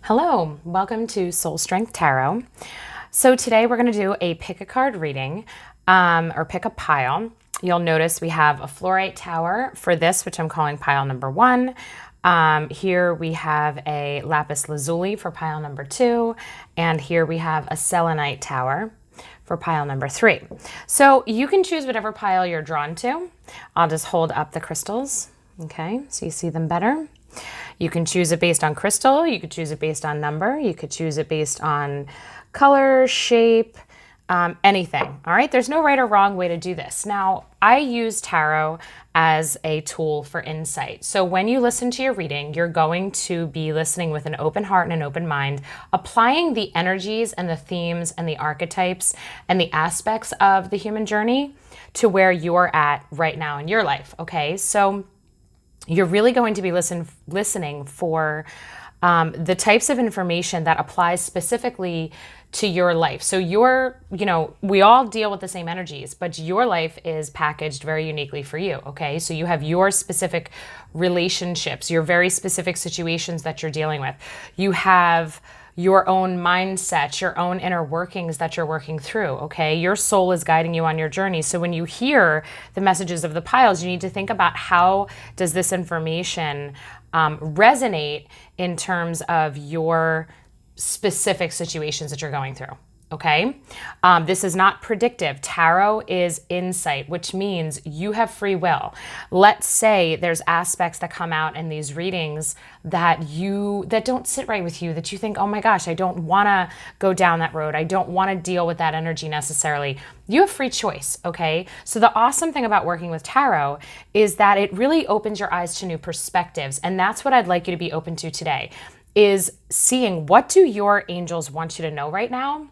Hello, welcome to Soul Strength Tarot. So today we're going to do a pick a card reading or pick a pile. You'll notice we have a Fluorite tower for this, which I'm calling pile number 1. Here we have a Lapis Lazuli for pile number 2. And here we have a Selenite tower for pile number 3. So you can choose whatever pile you're drawn to. I'll just hold up the crystals, okay, so you see them better. You can choose it based on crystal, you could choose it based on number, you could choose it based on color, shape, anything, all right? There's no right or wrong way to do this. Now, I use tarot as a tool for insight. So when you listen to your reading, you're going to be listening with an open heart and an open mind, applying the energies and the themes and the archetypes and the aspects of the human journey to where you're at right now in your life, okay? So you're really going to be listening for the types of information that applies specifically to your life. So we all deal with the same energies, but your life is packaged very uniquely for you, okay? So you have your specific relationships, your very specific situations that you're dealing with. You have your own mindset, your own inner workings that you're working through, okay? Your soul is guiding you on your journey. So when you hear the messages of the piles, you need to think about how does this information resonate in terms of your specific situations that you're going through. Okay, this is not predictive. Tarot is insight, which means you have free will. Let's say there's aspects that come out in these readings that don't sit right with you, that you think, oh my gosh, I don't want to go down that road. I don't want to deal with that energy necessarily. You have free choice, okay? So the awesome thing about working with tarot is that it really opens your eyes to new perspectives. And that's what I'd like you to be open to today, is seeing what do your angels want you to know right now?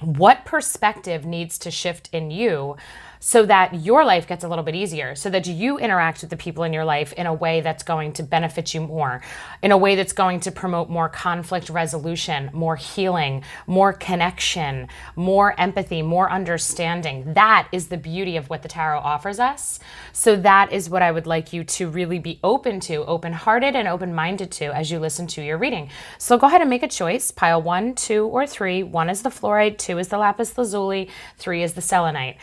What perspective needs to shift in you so that your life gets a little bit easier, so that you interact with the people in your life in a way that's going to benefit you more, in a way that's going to promote more conflict resolution, more healing, more connection, more empathy, more understanding. That is the beauty of what the tarot offers us. So that is what I would like you to really be open to, open-hearted and open-minded to as you listen to your reading. So go ahead and make a choice. Pile 1, 2, or 3. 1 is the Fluorite, 2 is the Lapis Lazuli, 3 is the Selenite.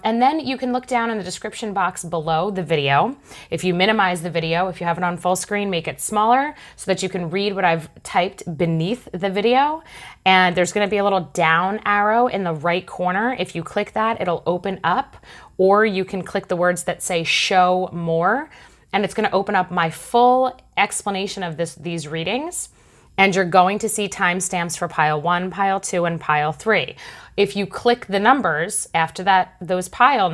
And then you can look down in the description box below the video. If you minimize the video, if you have it on full screen, make it smaller so that you can read what I've typed beneath the video. And there's going to be a little down arrow in the right corner. If you click that, it'll open up, or you can click the words that say show more, and it's going to open up my full explanation of these readings. And you're going to see timestamps for pile 1, pile 2, and pile 3. If you click the numbers after that, those pile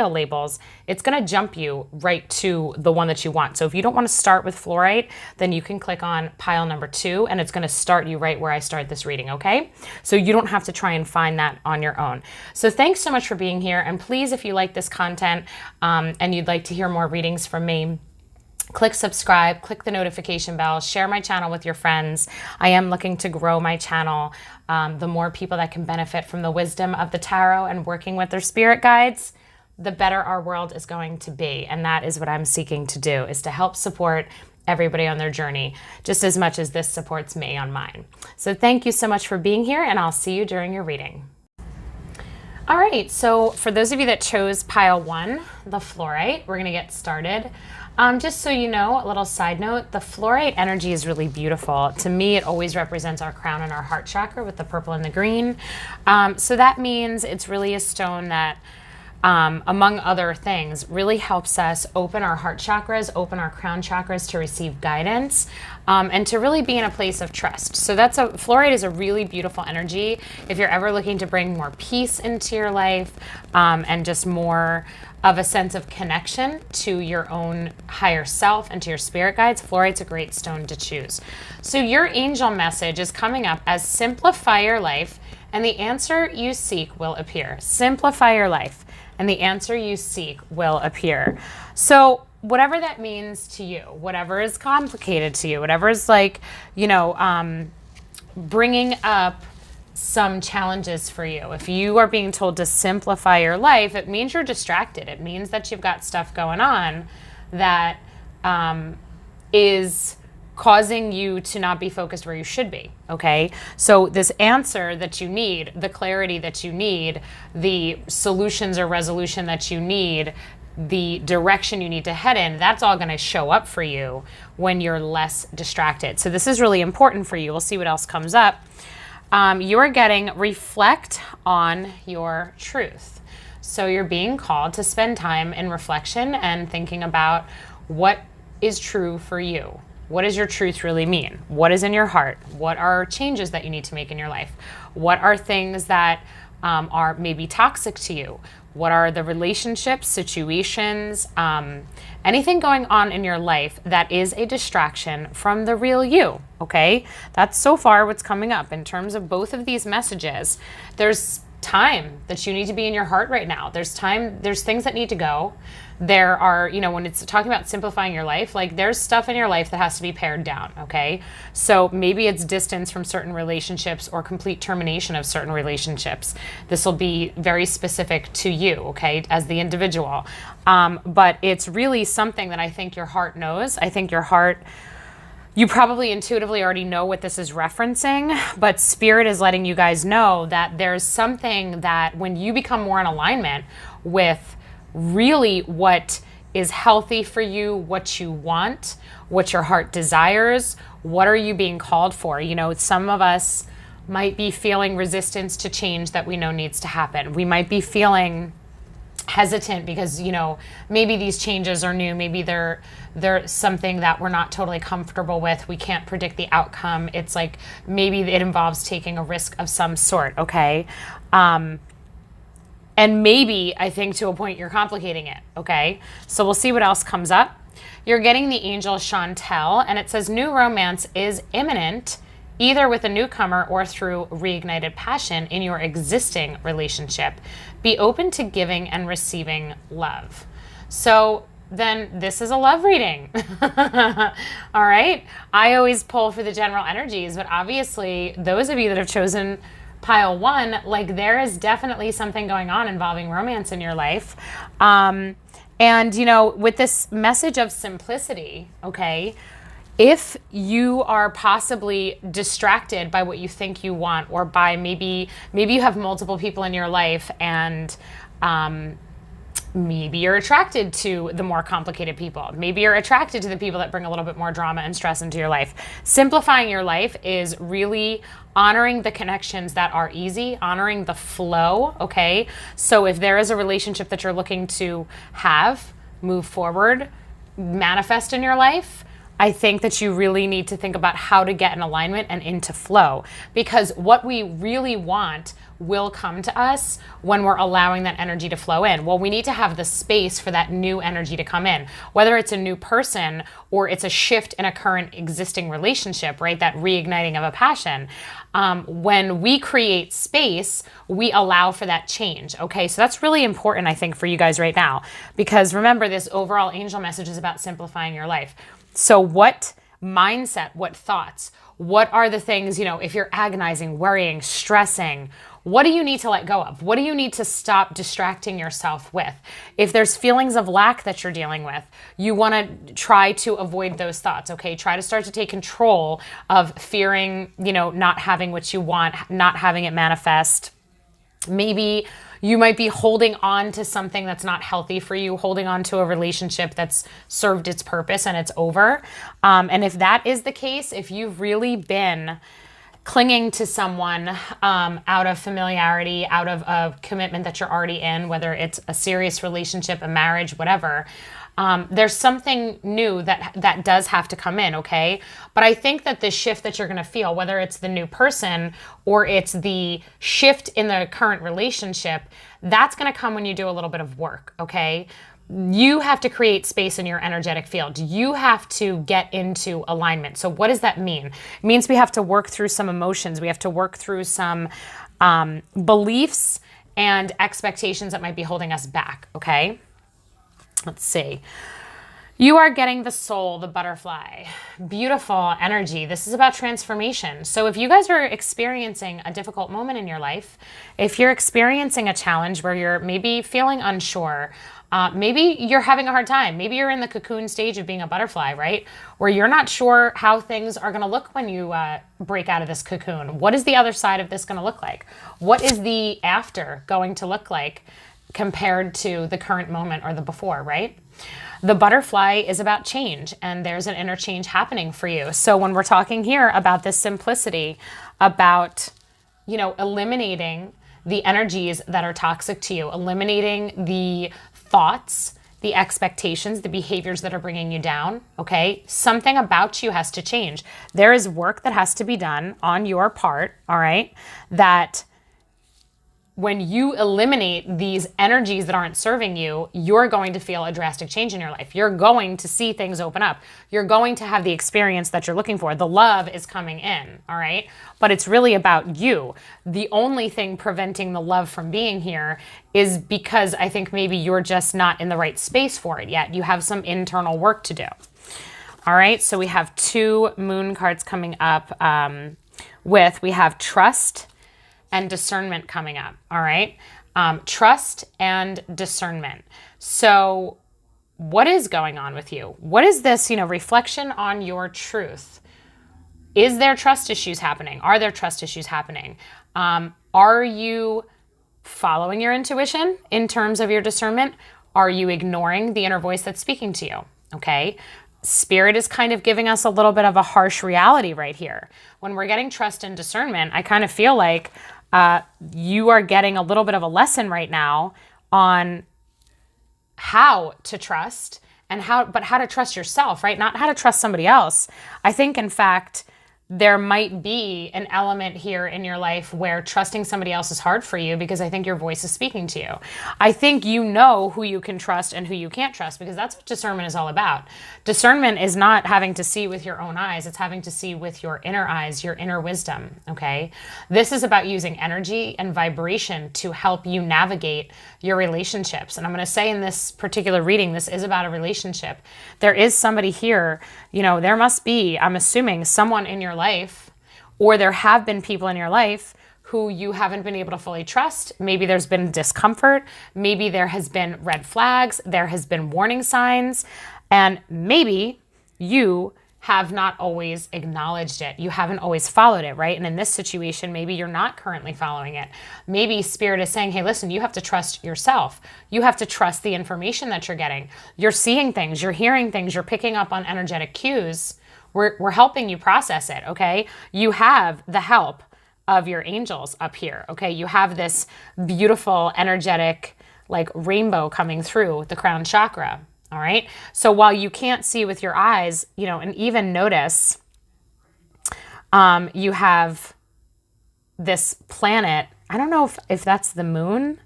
labels, it's going to jump you right to the one that you want. So if you don't want to start with Fluorite, then you can click on pile number 2, and it's going to start you right where I start this reading, okay? So you don't have to try and find that on your own. So thanks so much for being here. And please, if you like this content and you'd like to hear more readings from me, click subscribe, click the notification bell, share my channel with your friends. I am looking to grow my channel. The more people that can benefit from the wisdom of the tarot and working with their spirit guides, the better our world is going to be. And that is what I'm seeking to do, is to help support everybody on their journey just as much as this supports me on mine. So thank you so much for being here, and I'll see you during your reading. All right, so for those of you that chose pile 1, the Fluorite, we're gonna get started. Just so you know, a little side note, the Fluorite energy is really beautiful. To me, it always represents our crown and our heart chakra with the purple and the green. So that means it's really a stone that, among other things, really helps us open our heart chakras, open our crown chakras to receive guidance, and to really be in a place of trust. So Fluorite is a really beautiful energy if you're ever looking to bring more peace into your life, and just more of a sense of connection to your own higher self and to your spirit guides. Fluorite's a great stone to choose. So your angel message is coming up as simplify your life, and the answer you seek will appear. Simplify your life, and the answer you seek will appear. So whatever that means to you, whatever is complicated to you, whatever is like, bringing up some challenges for you. If you are being told to simplify your life, it means you're distracted. It means that you've got stuff going on that is causing you to not be focused where you should be, okay? So this answer that you need, the clarity that you need, the solutions or resolution that you need, the direction you need to head in, that's all going to show up for you when you're less distracted. So this is really important for you. We'll see what else comes up. You're getting reflect on your truth. So you're being called to spend time in reflection and thinking about what is true for you. What does your truth really mean? What is in your heart? What are changes that you need to make in your life? What are things that are maybe toxic to you? What are the relationships, situations, anything going on in your life that is a distraction from the real you, okay? That's so far what's coming up in terms of both of these messages. There's time that you need to be in your heart right now. There's time, there's things that need to go. There are, you know, when it's talking about simplifying your life, like there's stuff in your life that has to be pared down, okay? So maybe it's distance from certain relationships or complete termination of certain relationships. This will be very specific to you, okay, as the individual. But it's really something that I think your heart knows. I think your heart, you probably intuitively already know what this is referencing, but Spirit is letting you guys know that there's something that when you become more in alignment with really what is healthy for you, what you want, what your heart desires, what are you being called for? You know, some of us might be feeling resistance to change that we know needs to happen. We might be feeling hesitant because, you know, maybe these changes are new. Maybe they're something that we're not totally comfortable with. We can't predict the outcome. It's like maybe it involves taking a risk of some sort, okay? And maybe, I think to a point, you're complicating it, okay? So we'll see what else comes up. You're getting the angel Chantel, and it says new romance is imminent, either with a newcomer or through reignited passion in your existing relationship. Be open to giving and receiving love. So then this is a love reading. All right? I always pull for the general energies, but obviously those of you that have chosen pile 1, like there is definitely something going on involving romance in your life. And, you know, with this message of simplicity, okay, if you are possibly distracted by what you think you want, or by maybe you have multiple people in your life, and maybe you're attracted to the more complicated people. Maybe you're attracted to the people that bring a little bit more drama and stress into your life. Simplifying your life is really honoring the connections that are easy, honoring the flow, okay? So if there is a relationship that you're looking to have, move forward, manifest in your life, I think that you really need to think about how to get in alignment and into flow, because what we really want will come to us when we're allowing that energy to flow in. Well, we need to have the space for that new energy to come in, whether it's a new person or it's a shift in a current existing relationship, right? That reigniting of a passion. When we create space, we allow for that change. Okay, so that's really important, I think, for you guys right now, because remember, this overall angel message is about simplifying your life. So what mindset, what thoughts, what are the things, you know, if you're agonizing, worrying, stressing, what do you need to let go of? What do you need to stop distracting yourself with? If there's feelings of lack that you're dealing with, you want to try to avoid those thoughts, okay? Try to start to take control of fearing, you know, not having what you want, not having it manifest. Maybe you might be holding on to something that's not healthy for you, holding on to a relationship that's served its purpose and it's over. And if that is the case, if you've really been clinging to someone out of familiarity, out of a commitment that you're already in, whether it's a serious relationship, a marriage, whatever, there's something new that does have to come in, okay? But I think that the shift that you're going to feel, whether it's the new person or it's the shift in the current relationship, that's going to come when you do a little bit of work, okay? You have to create space in your energetic field. You have to get into alignment. So what does that mean? It means we have to work through some emotions. We have to work through some beliefs and expectations that might be holding us back, okay? Let's see. You are getting the soul, the butterfly. Beautiful energy. This is about transformation. So if you guys are experiencing a difficult moment in your life, if you're experiencing a challenge where you're maybe feeling unsure, maybe you're having a hard time, maybe you're in the cocoon stage of being a butterfly, right? Where you're not sure how things are going to look when you break out of this cocoon. What is the other side of this going to look like? What is the after going to look like compared to the current moment or the before, right? The butterfly is about change, and there's an inner change happening for you. So when we're talking here about this simplicity, about, eliminating the energies that are toxic to you, eliminating the thoughts, the expectations, the behaviors that are bringing you down, okay? Something about you has to change. There is work that has to be done on your part, all right? That when you eliminate these energies that aren't serving you, you're going to feel a drastic change in your life. You're going to see things open up. You're going to have the experience that you're looking for. The love is coming in, all right? But it's really about you. The only thing preventing the love from being here is because I think maybe you're just not in the right space for it yet. You have some internal work to do. All right, so we have 2 moon cards coming up we have trust and discernment coming up, all right? Trust and discernment. So what is going on with you? What is this, reflection on your truth? Is there trust issues happening? Are there trust issues happening? Are you following your intuition in terms of your discernment? Are you ignoring the inner voice that's speaking to you? Okay. Spirit is kind of giving us a little bit of a harsh reality right here. When we're getting trust and discernment, I kind of feel like you are getting a little bit of a lesson right now on how to trust and how to trust yourself, right? Not how to trust somebody else. I think, in fact, there might be an element here in your life where trusting somebody else is hard for you because I think your voice is speaking to you. I think you know who you can trust and who you can't trust because that's what discernment is all about. Discernment is not having to see with your own eyes. It's having to see with your inner eyes, your inner wisdom, okay? This is about using energy and vibration to help you navigate your relationships. And I'm going to say in this particular reading, this is about a relationship. There is somebody here, there must be, I'm assuming, someone in your life, or there have been people in your life who you haven't been able to fully trust. Maybe there's been discomfort. Maybe there has been red flags. There has been warning signs. And maybe you have not always acknowledged it. You haven't always followed it, right? And in this situation, maybe you're not currently following it. Maybe Spirit is saying, hey, listen, you have to trust yourself. You have to trust the information that you're getting. You're seeing things, you're hearing things, you're picking up on energetic cues. We're helping you process it, okay? You have the help of your angels up here, okay? You have this beautiful, energetic, rainbow coming through the crown chakra. All right. So while you can't see with your eyes, and even notice, you have this planet. I don't know if that's the moon.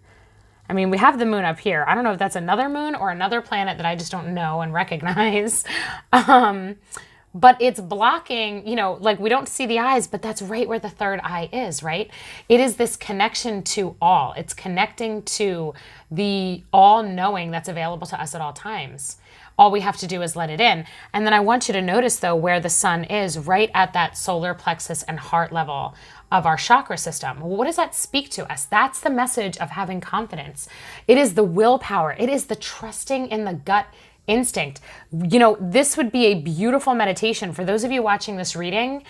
I mean, we have the moon up here. I don't know if that's another moon or another planet that I just don't know and recognize. But it's blocking, we don't see the eyes, but that's right where the third eye is, right? It is this connection to all. It's connecting to the all-knowing that's available to us at all times. All we have to do is let it in. And then I want you to notice, though, where the sun is, right at that solar plexus and heart level of our chakra system. What does that speak to us? That's the message of having confidence. It is the willpower. It is the trusting in the gut instinct. This would be a beautiful meditation for those of you watching this reading.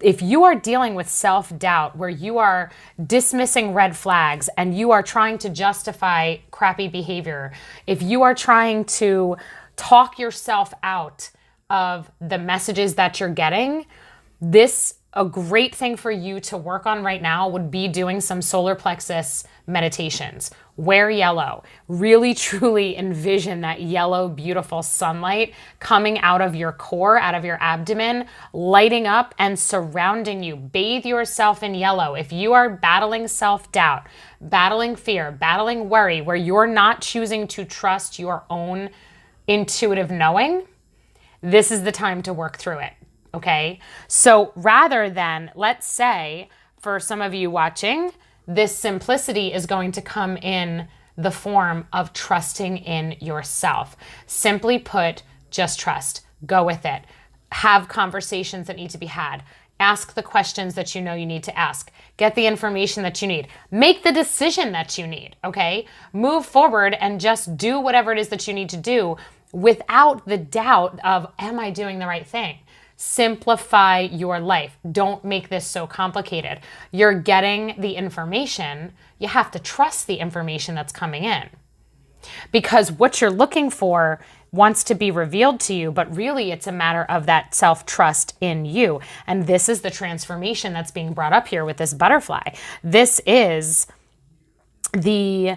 If you are dealing with self-doubt, where you are dismissing red flags and you are trying to justify crappy behavior, if you are trying to talk yourself out of the messages that you're getting, a great thing for you to work on right now would be doing some solar plexus meditations. Wear yellow. Really, truly envision that yellow, beautiful sunlight coming out of your core, out of your abdomen, lighting up and surrounding you. Bathe yourself in yellow. If you are battling self-doubt, battling fear, battling worry, where you're not choosing to trust your own intuitive knowing, this is the time to work through it. Okay, so rather than, let's say, for some of you watching, this simplicity is going to come in the form of trusting in yourself. Simply put, just trust. Go with it. Have conversations that need to be had. Ask the questions that you know you need to ask. Get the information that you need. Make the decision that you need, okay? Move forward and just do whatever it is that you need to do without the doubt of, am I doing the right thing? Simplify your life. Don't make this so complicated. You're getting the information. You have to trust the information that's coming in, because what you're looking for wants to be revealed to you, but really it's a matter of that self-trust in you. And this is the transformation that's being brought up here with this butterfly. This is the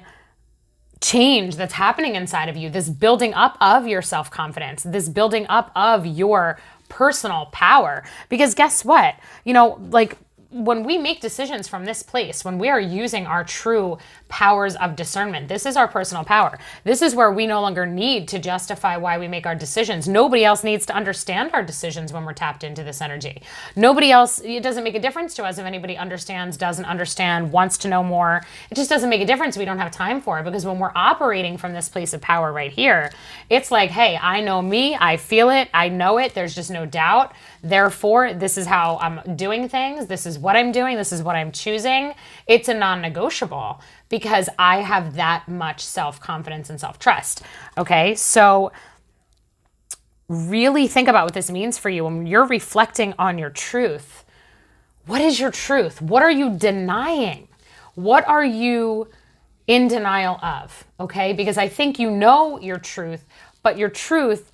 change that's happening inside of you, this building up of your self-confidence, this building up of your personal power. Because guess what? Like when we make decisions from this place, when we are using our true powers of discernment, this is our personal power. This is where we no longer need to justify why we make our decisions. Nobody else needs to understand our decisions when we're tapped into this energy. Nobody else, it doesn't make a difference to us if anybody understands, doesn't understand, wants to know more. It just doesn't make a difference. We don't have time for it, because when we're operating from this place of power right here, it's like, hey, I know me, I feel it, I know it, there's just no doubt. Therefore, this is how I'm doing things. This is what I'm doing. This is what I'm choosing. It's a non-negotiable, because I have that much self-confidence and self-trust. Okay, so really think about what this means for you when you're reflecting on your truth. What is your truth? What are you denying? What are you in denial of? Okay, because I think you know your truth, but your truth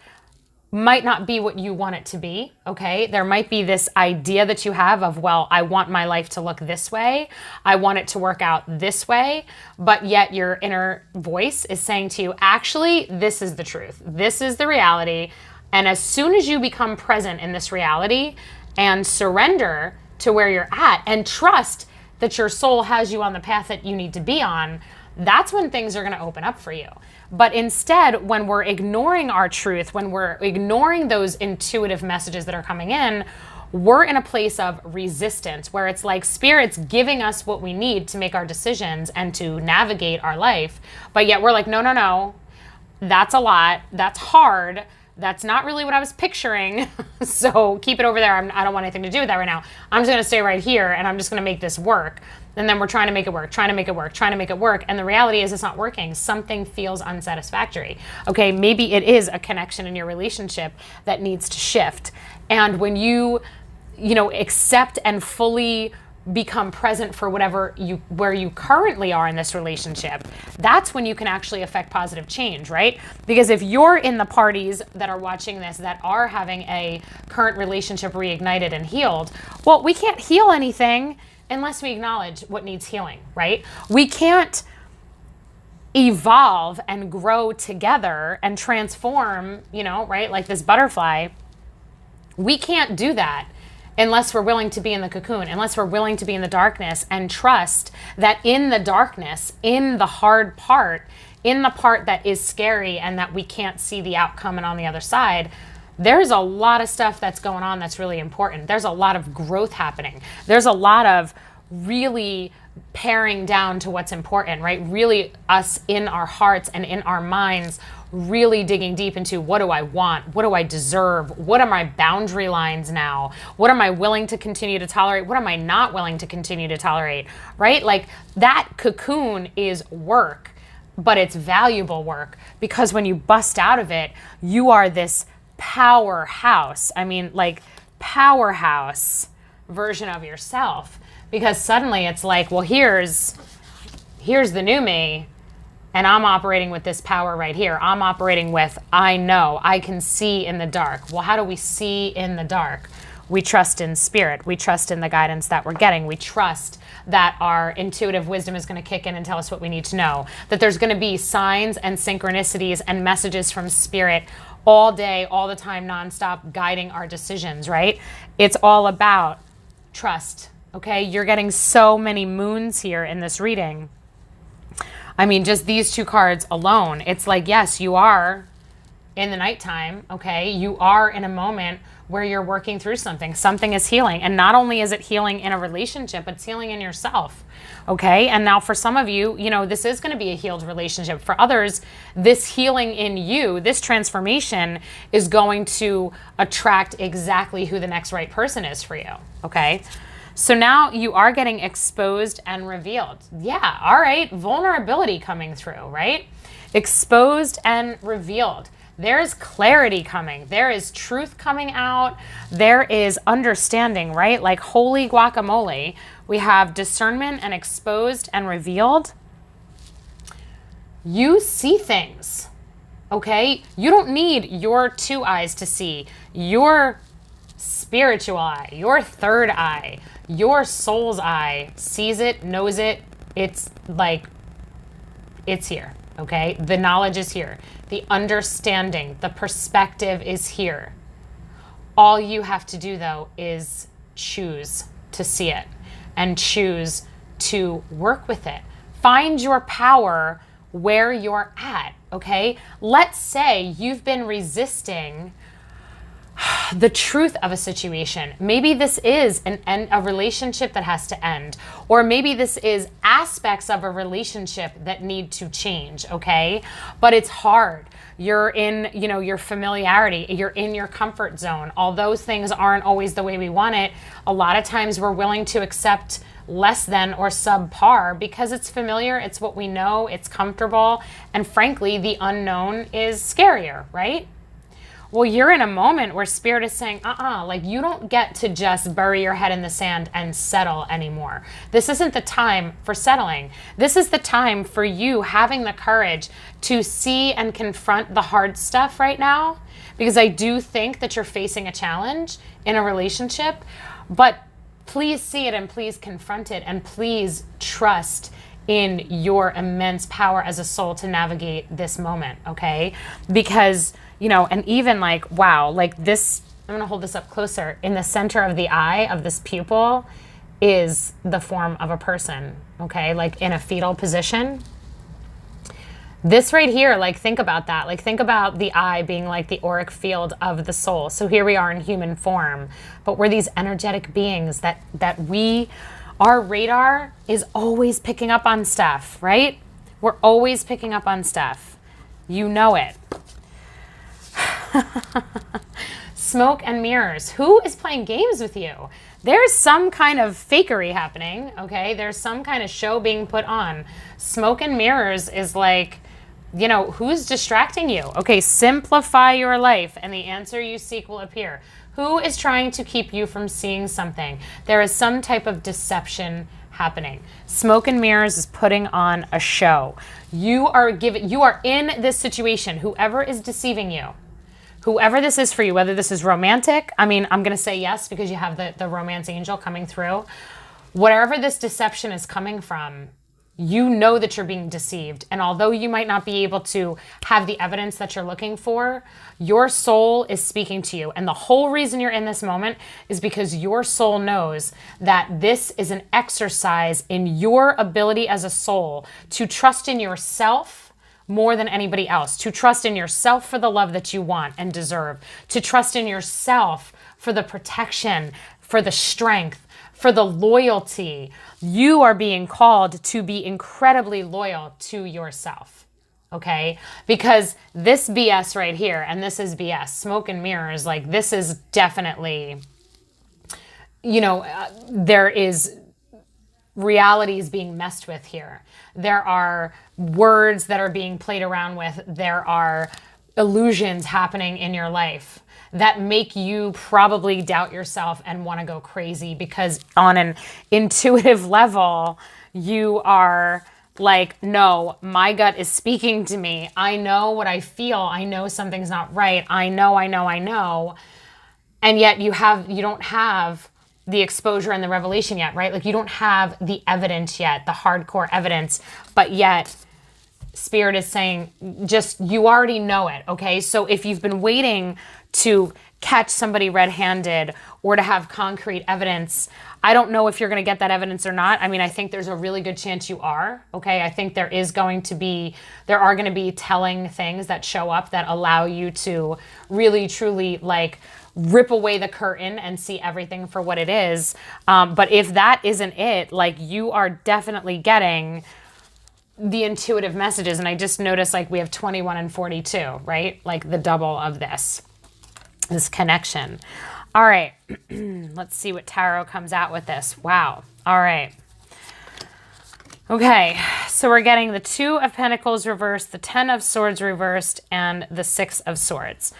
might not be what you want it to be, okay? There might be this idea that you have of, well, I want my life to look this way. I want it to work out this way. But yet your inner voice is saying to you, actually, this is the truth. This is the reality. And as soon as you become present in this reality and surrender to where you're at and trust that your soul has you on the path that you need to be on, that's when things are going to open up for you. But instead, when we're ignoring our truth, when we're ignoring those intuitive messages that are coming in, we're in a place of resistance, where it's like Spirit's giving us what we need to make our decisions and to navigate our life. But yet we're like, no, that's a lot. That's hard. That's not really what I was picturing. So keep it over there. I don't want anything to do with that right now. I'm just going to stay right here, and I'm just going to make this work. And then we're trying to make it work, trying to make it work, trying to make it work. And the reality is it's not working. Something feels unsatisfactory. Okay, maybe it is a connection in your relationship that needs to shift. And when you accept and fully become present for where you currently are in this relationship, that's when you can actually affect positive change, right? Because if you're in the parties that are watching this that are having a current relationship reignited and healed, well, we can't heal anything unless we acknowledge what needs healing, right? We can't evolve and grow together and transform, right? Like this butterfly. We can't do that unless we're willing to be in the cocoon, unless we're willing to be in the darkness and trust that in the darkness, in the hard part, in the part that is scary and that we can't see the outcome and on the other side, there's a lot of stuff that's going on that's really important. There's a lot of growth happening. There's a lot of really paring down to what's important, right? Really us in our hearts and in our minds, really digging deep into, what do I want? What do I deserve? What are my boundary lines now? What am I willing to continue to tolerate? What am I not willing to continue to tolerate, right? Like that cocoon is work, but it's valuable work, because when you bust out of it, you are this powerhouse. I mean, like powerhouse version of yourself, because suddenly it's like, well, here's the new me, and I'm operating with this power right here. I'm operating with, I know, I can see in the dark. Well, how do we see in the dark? We trust in Spirit. We trust in the guidance that we're getting. We trust that our intuitive wisdom is going to kick in and tell us what we need to know, that there's going to be signs and synchronicities and messages from Spirit all day, all the time, nonstop, guiding our decisions, right? It's all about trust, okay? You're getting so many moons here in this reading. I mean, just these two cards alone, it's like, yes, you are in the nighttime, okay? You are in a moment where you're working through something. Something is healing. And not only is it healing in a relationship, it's healing in yourself. Okay. And now for some of you, you know, this is going to be a healed relationship. For others, this healing in you, this transformation is going to attract exactly who the next right person is for you. Okay. So now you are getting exposed and revealed. Yeah. All right. Vulnerability coming through, right? Exposed and revealed. There's clarity coming. There is truth coming out. There is understanding, right? Like holy guacamole. We have discernment and exposed and revealed. You see things, okay? You don't need your two eyes to see. Your spiritual eye, your third eye, your soul's eye sees it, knows it. It's like, it's here, okay? The knowledge is here. The understanding, the perspective is here. All you have to do, though, is choose to see it and choose to work with it. Find your power where you're at, okay? Let's say you've been resisting the truth of a situation. Maybe this is a relationship that has to end, or maybe this is aspects of a relationship that need to change, okay? But it's hard. You're in, you know, your familiarity, you're in your comfort zone. All those things aren't always the way we want it. A lot of times we're willing to accept less than or subpar because it's familiar, it's what we know, it's comfortable, and frankly, the unknown is scarier, right? Well, you're in a moment where Spirit is saying, like you don't get to just bury your head in the sand and settle anymore. This isn't the time for settling. This is the time for you having the courage to see and confront the hard stuff right now, because I do think that you're facing a challenge in a relationship, but please see it and please confront it and please trust in your immense power as a soul to navigate this moment, okay? Because, you know, and even like, wow, like this, I'm gonna hold this up closer. In the center of the eye of this pupil is the form of a person, okay? Like in a fetal position. This right here, like think about that. Like think about the eye being like the auric field of the soul. So here we are in human form, but we're these energetic beings that our radar is always picking up on stuff, right? We're always picking up on stuff. You know it. Smoke and mirrors. Who is playing games with you? There's some kind of fakery happening, okay? There's some kind of show being put on. Smoke and mirrors is like, you know, who's distracting you? Okay, simplify your life and the answer you seek will appear. Who is trying to keep you from seeing something? There is some type of deception happening. Smoke and mirrors is putting on a show. You are in this situation. Whoever is deceiving you, whoever this is for you, whether this is romantic, I mean, I'm going to say yes because you have the romance angel coming through. Whatever this deception is coming from, you know that you're being deceived. And although you might not be able to have the evidence that you're looking for, your soul is speaking to you. And the whole reason you're in this moment is because your soul knows that this is an exercise in your ability as a soul to trust in yourself more than anybody else, to trust in yourself for the love that you want and deserve, to trust in yourself for the protection, for the strength, for the loyalty. You are being called to be incredibly loyal to yourself, okay? Because this BS right here, and this is BS, smoke and mirrors, like this is definitely, you know, there is realities being messed with here. There are words that are being played around with. There are illusions happening in your life that make you probably doubt yourself and want to go crazy because on an intuitive level, you are like, no, my gut is speaking to me. I know what I feel. I know something's not right. I know. And yet you don't have the exposure and the revelation yet, right? Like you don't have the evidence yet, the hardcore evidence, but yet Spirit is saying, just, you already know it, okay? So if you've been waiting to catch somebody red-handed or to have concrete evidence, I don't know if you're going to get that evidence or not. I mean, I think there's a really good chance you are, okay? I think there are going to be telling things that show up that allow you to really, truly, like, rip away the curtain and see everything for what it is. But if that isn't it, like, you are definitely getting the intuitive messages. And I just noticed, like, we have 21 and 42, right? Like the double of this connection. All right. Let's see what tarot comes out with this. Wow. All right. Okay, so we're getting the 2 of Pentacles reversed, the 10 of Swords reversed, and the 6 of Swords.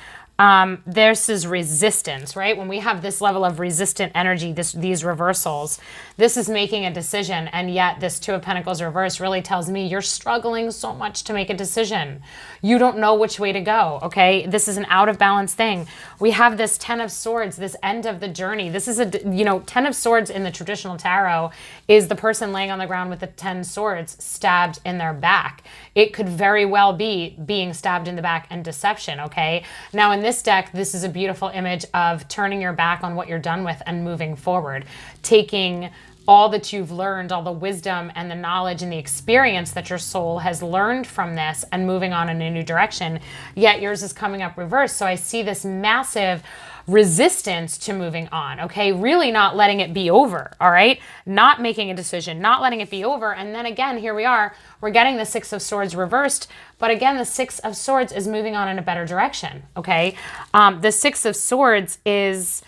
This is resistance, right? When we have this level of resistant energy, these reversals, this is making a decision. And yet this 2 of Pentacles reversed really tells me you're struggling so much to make a decision. You don't know which way to go, okay? This is an out of balance thing. We have this 10 of Swords, this end of the journey. This is 10 of Swords in the traditional tarot is the person laying on the ground with the 10 swords stabbed in their back. It could very well be being stabbed in the back and deception, okay? Now in this deck, this is a beautiful image of turning your back on what you're done with and moving forward, taking all that you've learned, all the wisdom and the knowledge and the experience that your soul has learned from this and moving on in a new direction. Yet yours is coming up reversed. So I see this massive resistance to moving on, okay? Really not letting it be over, all right? Not making a decision, not letting it be over. And then again, here we are, we're getting the 6 of Swords reversed, but again, the 6 of Swords is moving on in a better direction, okay? The 6 of Swords is,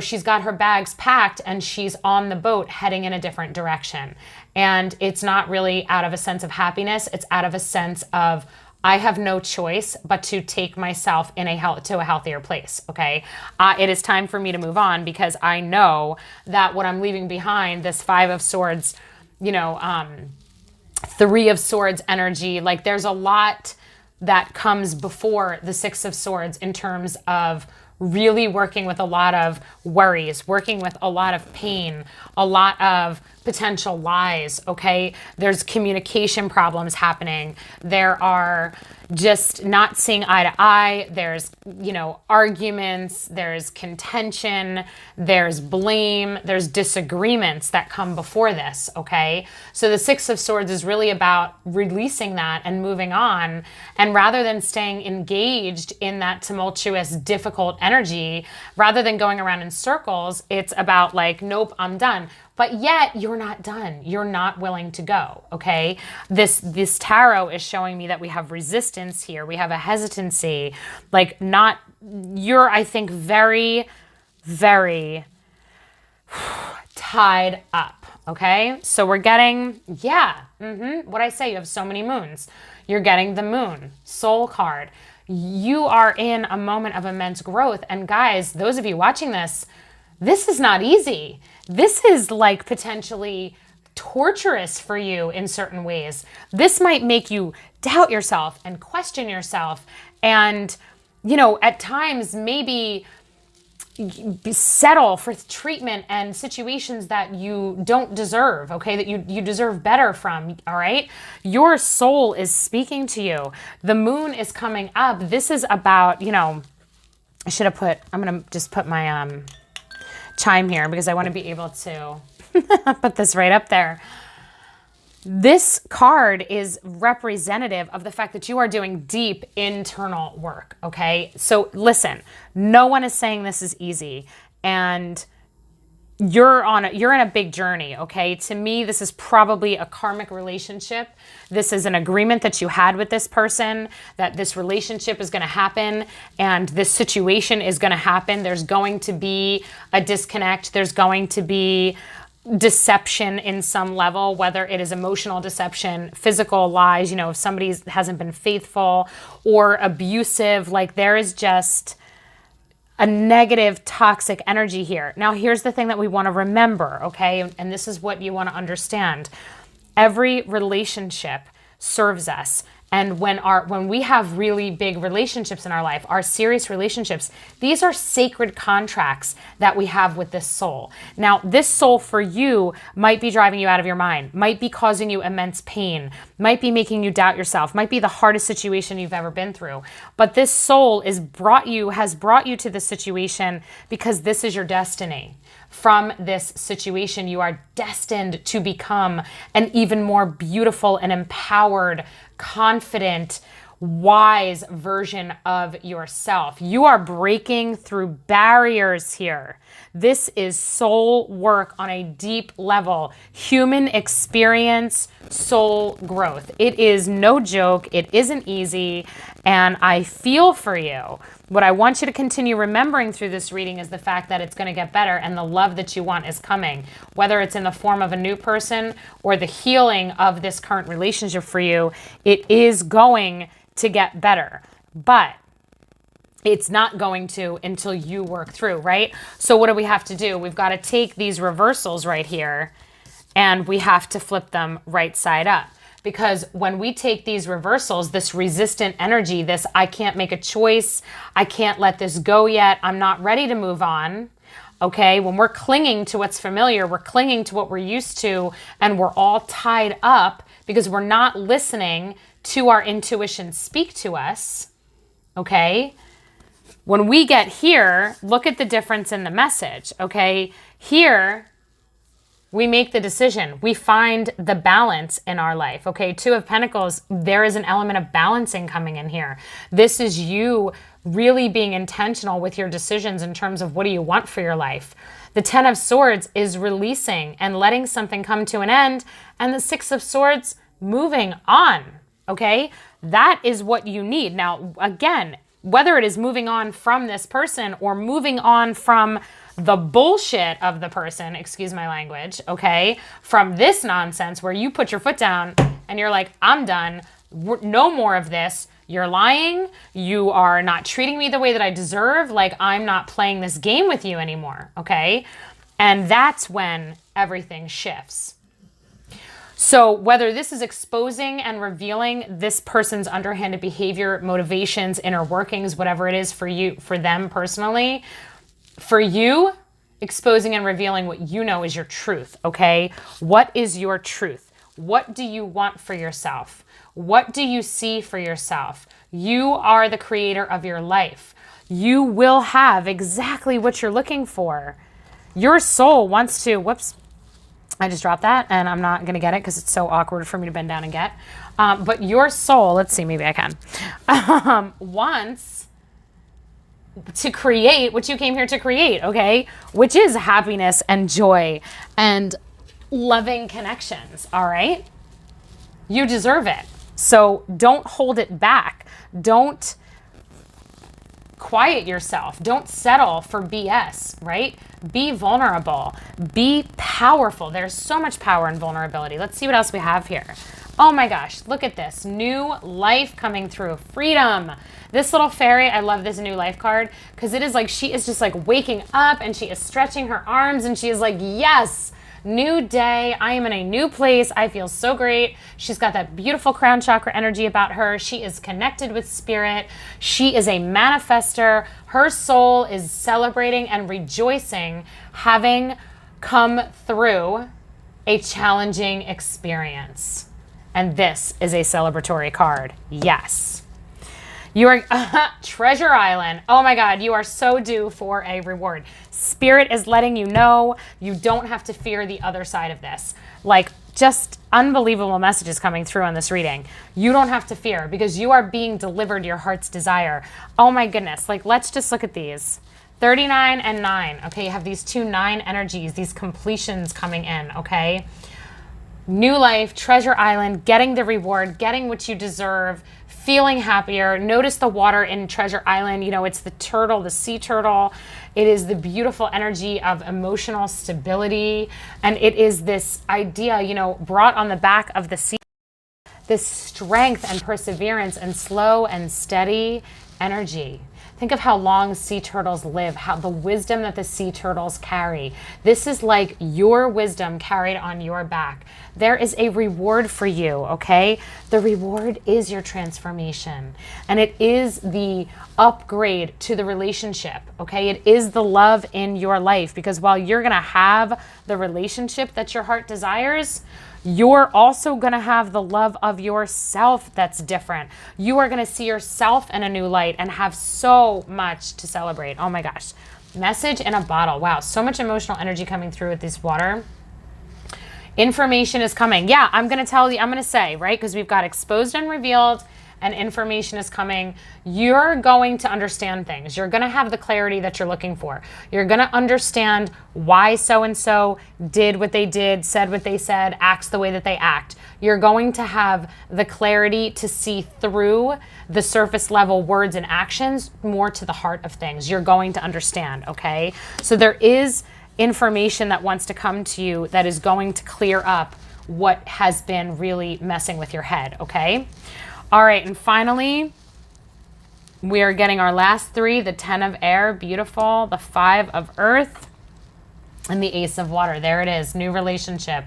she's got her bags packed and she's on the boat heading in a different direction. And it's not really out of a sense of happiness, it's out of a sense of, I have no choice but to take myself to a healthier place, okay? It is time for me to move on because I know that what I'm leaving behind, this 5 of Swords, 3 of Swords energy, like there's a lot that comes before the 6 of Swords in terms of really working with a lot of worries, working with a lot of pain, a lot of potential lies, okay? There's communication problems happening. There are just not seeing eye to eye. There's, arguments, there's contention, there's blame, there's disagreements that come before this, okay? So the 6 of Swords is really about releasing that and moving on. And rather than staying engaged in that tumultuous, difficult energy, rather than going around in circles, it's about like, nope, I'm done. But yet you're not done. You're not willing to go, okay? This tarot is showing me that we have resistance here. We have a hesitancy, like you're, I think, very, very tied up, okay? So we're getting, what I say, you have so many moons. You're getting the Moon, Soul card. You are in a moment of immense growth. And guys, those of you watching this is not easy. This is like potentially torturous for you in certain ways. This might make you doubt yourself and question yourself and, at times maybe settle for treatment and situations that you don't deserve, okay, that you deserve better from, all right? Your soul is speaking to you. The Moon is coming up. This is about, I'm going to just put my chime here because I want to be able to put this right up there. This card is representative of the fact that you are doing deep internal work, okay? So listen, no one is saying this is easy, and you're in a big journey, okay? To me, this is probably a karmic relationship. This is an agreement that you had with this person, that this relationship is going to happen and this situation is going to happen. There's going to be a disconnect. There's going to be deception in some level, whether it is emotional deception, physical lies, if somebody hasn't been faithful or abusive, like there is just a negative, toxic energy here. Now, here's the thing that we want to remember, okay? And this is what you want to understand. Every relationship serves us. And when we have really big relationships in our life, our serious relationships, these are sacred contracts that we have with this soul. Now, this soul for you might be driving you out of your mind, might be causing you immense pain, might be making you doubt yourself, might be the hardest situation you've ever been through. But this soul has brought you to this situation because this is your destiny. From this situation, you are destined to become an even more beautiful and empowered, confident, wise version of yourself. You are breaking through barriers here. This is soul work on a deep level, human experience, soul growth. It is no joke. It isn't easy. And I feel for you. What I want you to continue remembering through this reading is the fact that it's going to get better and the love that you want is coming, whether it's in the form of a new person or the healing of this current relationship for you. It is going to get better, but it's not going to until you work through, right? So what do we have to do? We've got to take these reversals right here and we have to flip them right side up. Because when we take these reversals, this resistant energy, this I can't make a choice, I can't let this go yet, I'm not ready to move on, okay? When we're clinging to what's familiar, we're clinging to what we're used to, and we're all tied up because we're not listening to our intuition speak to us, okay? When we get here, look at the difference in the message, okay? Here, we make the decision. We find the balance in our life, okay? Two of Pentacles, there is an element of balancing coming in here. This is you really being intentional with your decisions in terms of what do you want for your life. The Ten of Swords is releasing and letting something come to an end, and the Six of Swords moving on, okay? That is what you need. Now, again, whether it is moving on from this person or moving on from the bullshit of the person, excuse my language, okay, from this nonsense where you put your foot down and you're like, I'm done, no more of this, you're lying, you are not treating me the way that I deserve, like I'm not playing this game with you anymore, okay? And that's when everything shifts. So whether this is exposing and revealing this person's underhanded behavior, motivations, inner workings, whatever it is for you, for them personally, for you, exposing and revealing what you know is your truth, okay? What is your truth? What do you want for yourself? What do you see for yourself? You are the creator of your life. You will have exactly what you're looking for. Your soul wants to, whoops, I just dropped that and I'm not going to get it because it's so awkward for me to bend down and get. But your soul, let's see, maybe I can, wants to create what you came here to create, okay? Which is happiness and joy and loving connections, all right? You deserve it. So don't hold it back. Don't quiet yourself. Don't settle for BS, right? Be vulnerable. Be powerful. There's so much power in vulnerability. Let's see what else we have here. Oh my gosh, look at this. New life coming through. Freedom. This little fairy, I love this new life card because it is like she is just like waking up and she is stretching her arms and she is like, yes, new day. I am in a new place. I feel so great. She's got that beautiful crown chakra energy about her. She is connected with spirit. She is a manifester. Her soul is celebrating and rejoicing, having come through a challenging experience. And this is a celebratory card. Yes. You are Treasure Island. Oh my God, you are so due for a reward. Spirit is letting you know you don't have to fear the other side of this. Like, just unbelievable messages coming through on this reading. You don't have to fear because you are being delivered your heart's desire. Oh my goodness. Like, let's just look at these. 39 and 9. Okay, you have these two 9 energies, these completions coming in, okay? New life, Treasure Island, getting the reward, getting what you deserve, feeling happier. Notice the water in Treasure Island. You know, it's the turtle, the sea turtle. It is the beautiful energy of emotional stability. And it is this idea, you know, brought on the back of the sea, this strength and perseverance and slow and steady energy. Think of how long sea turtles live, how the wisdom that the sea turtles carry. This is like your wisdom carried on your back. There is a reward for you, okay? The reward is your transformation. And it is the upgrade to the relationship, okay? It is the love in your life, because while you're gonna have the relationship that your heart desires, you're also going to have the love of yourself that's different. You are going to see yourself in a new light and have so much to celebrate. Oh my gosh. Message in a bottle. Wow. So much emotional energy coming through with this water. Information is coming. Yeah, I'm going to tell you, I'm going to say, right? Because we've got exposed and revealed, and information is coming, you're going to understand things. You're going to have the clarity that you're looking for. You're going to understand why so-and-so did what they did, said what they said, acts the way that they act. You're going to have the clarity to see through the surface level words and actions more to the heart of things. You're going to understand, okay? So there is information that wants to come to you that is going to clear up what has been really messing with your head, okay? All right, and finally, we are getting our last three, the 10 of air, beautiful, the 5 of earth, and the ace of water. There it is, new relationship.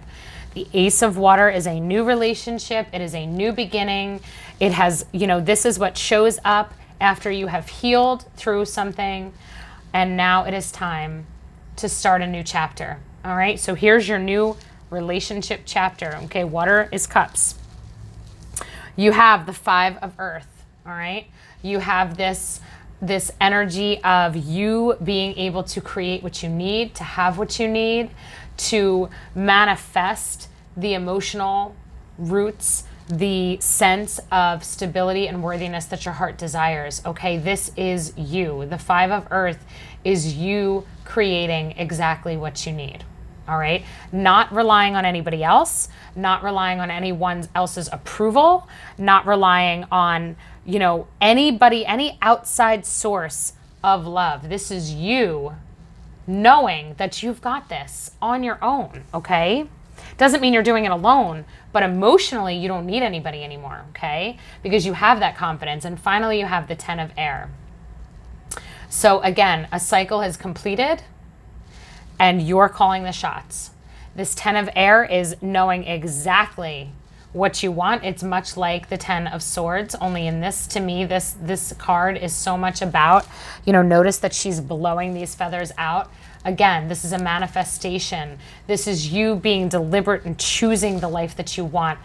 The ace of water is a new relationship. It is a new beginning. It has, you know, this is what shows up after you have healed through something. And now it is time to start a new chapter. All right, so here's your new relationship chapter. Okay, water is cups. You have the 5 of earth. All right, you have this energy of you being able to create what you need, to have what you need, to manifest the emotional roots, the sense of stability and worthiness that your heart desires. Okay, this is you. The 5 of earth is you creating exactly what you need. All right, not relying on anybody else, not relying on anyone else's approval, not relying on, you know, anybody, any outside source of love. This is you knowing that you've got this on your own, okay? Doesn't mean you're doing it alone, but emotionally you don't need anybody anymore, okay? Because you have that confidence. And finally, you have the 10 of air. So again, a cycle has completed and you're calling the shots. This 10 of air is knowing exactly what you want. It's much like the 10 of swords, only in this, to me, this card is so much about, you know, notice that she's blowing these feathers out. Again, this is a manifestation. This is you being deliberate and choosing the life that you want,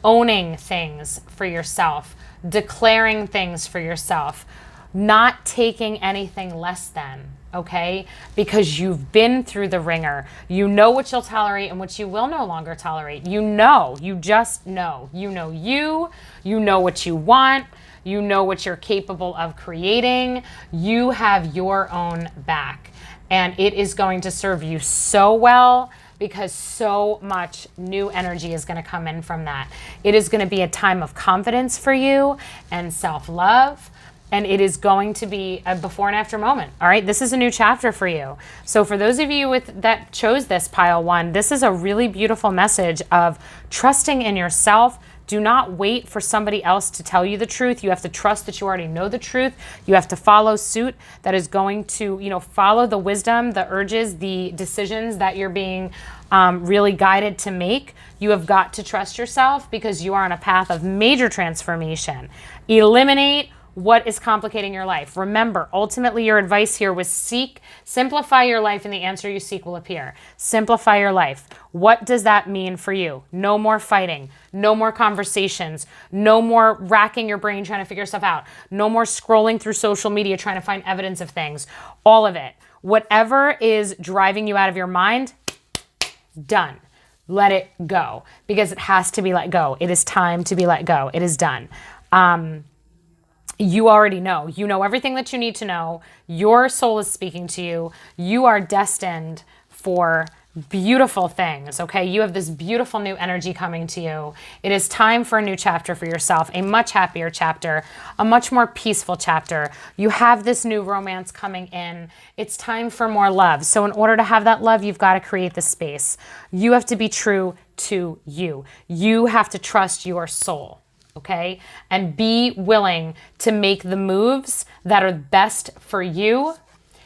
owning things for yourself, declaring things for yourself, not taking anything less than, okay? Because you've been through the ringer. You know what you'll tolerate and what you will no longer tolerate. You know, you just know. You know you know what you want, you know what you're capable of creating. You have your own back. And it is going to serve you so well because so much new energy is going to come in from that. It is going to be a time of confidence for you and self-love. And it is going to be a before and after moment. All right, this is a new chapter for you. So for those of you that chose this pile 1, this is a really beautiful message of trusting in yourself. Do not wait for somebody else to tell you the truth. You have to trust that you already know the truth. You have to follow suit. That is going to, you know, follow the wisdom, the urges, the decisions that you're being really guided to make. You have got to trust yourself because you are on a path of major transformation. Eliminate what is complicating your life. Remember, ultimately your advice here was simplify your life and the answer you seek will appear. Simplify your life. What does that mean for you? No more fighting, no more conversations, no more racking your brain trying to figure stuff out, no more scrolling through social media trying to find evidence of things. All of it. Whatever is driving you out of your mind, done. Let it go because it has to be let go. It is time to be let go. It is done. You already know. You know everything that you need to know. Your soul is speaking to you. You are destined for beautiful things, okay? You have this beautiful new energy coming to you. It is time for a new chapter for yourself, a much happier chapter, a much more peaceful chapter. You have this new romance coming in. It's time for more love. So in order to have that love, you've got to create the space. You have to be true to you. You have to trust your soul. Okay, and be willing to make the moves that are best for you.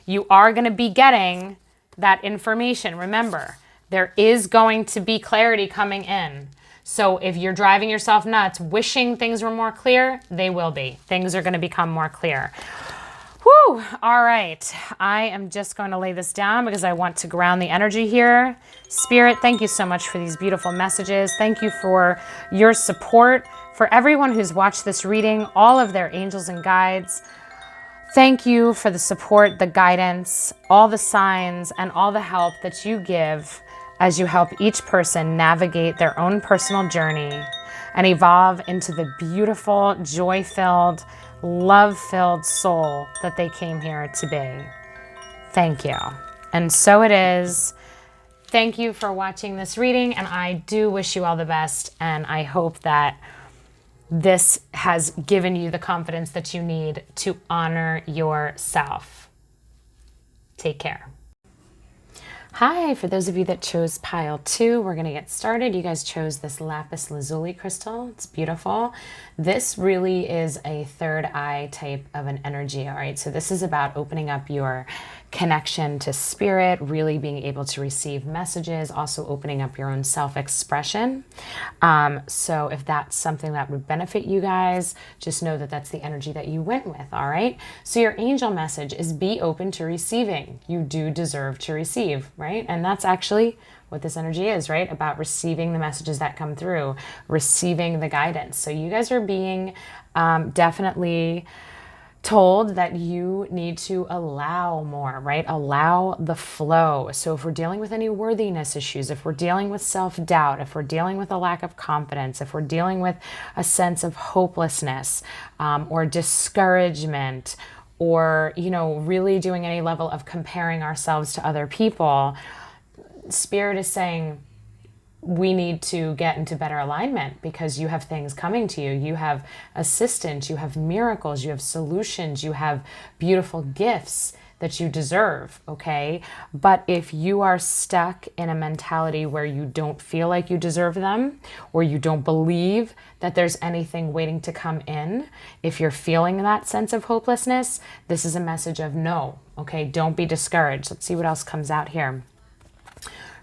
You are going to be getting that information. Remember, there is going to be clarity coming in. So if you're driving yourself nuts, wishing things were more clear, they will be. Things are going to become more clear. Whew, all right. I am just going to lay this down because I want to ground the energy here. Spirit, thank you so much for these beautiful messages. Thank you for your support. For everyone who's watched this reading, all of their angels and guides, thank you for the support, the guidance, all the signs, and all the help that you give as you help each person navigate their own personal journey and evolve into the beautiful, joy-filled, love-filled soul that they came here to be. Thank you. And so it is. Thank you for watching this reading, and I do wish you all the best, and I hope that this has given you the confidence that you need to honor yourself. Take care. Hi, for those of you that chose pile 2, we're going to get started. You guys chose this Lapis Lazuli crystal. It's beautiful. This really is a third eye type of an energy, all right? So this is about opening up your connection to spirit, really being able to receive messages, also opening up your own self-expression. So if that's something that would benefit you guys, just know that that's the energy that you went with, all right? So your angel message is be open to receiving. You do deserve to receive, right? And that's actually what this energy is, right? About receiving the messages that come through, receiving the guidance. So you guys are being definitely told that you need to allow more, right? Allow the flow. So if we're dealing with any worthiness issues, if we're dealing with self-doubt, if we're dealing with a lack of confidence, if we're dealing with a sense of hopelessness or discouragement, or, you know, really doing any level of comparing ourselves to other people, Spirit is saying, we need to get into better alignment because you have things coming to you. You have assistance, you have miracles, you have solutions, you have beautiful gifts that you deserve, okay? But if you are stuck in a mentality where you don't feel like you deserve them, or you don't believe that there's anything waiting to come in, if you're feeling that sense of hopelessness, this is a message of no, okay? Don't be discouraged. Let's see what else comes out here.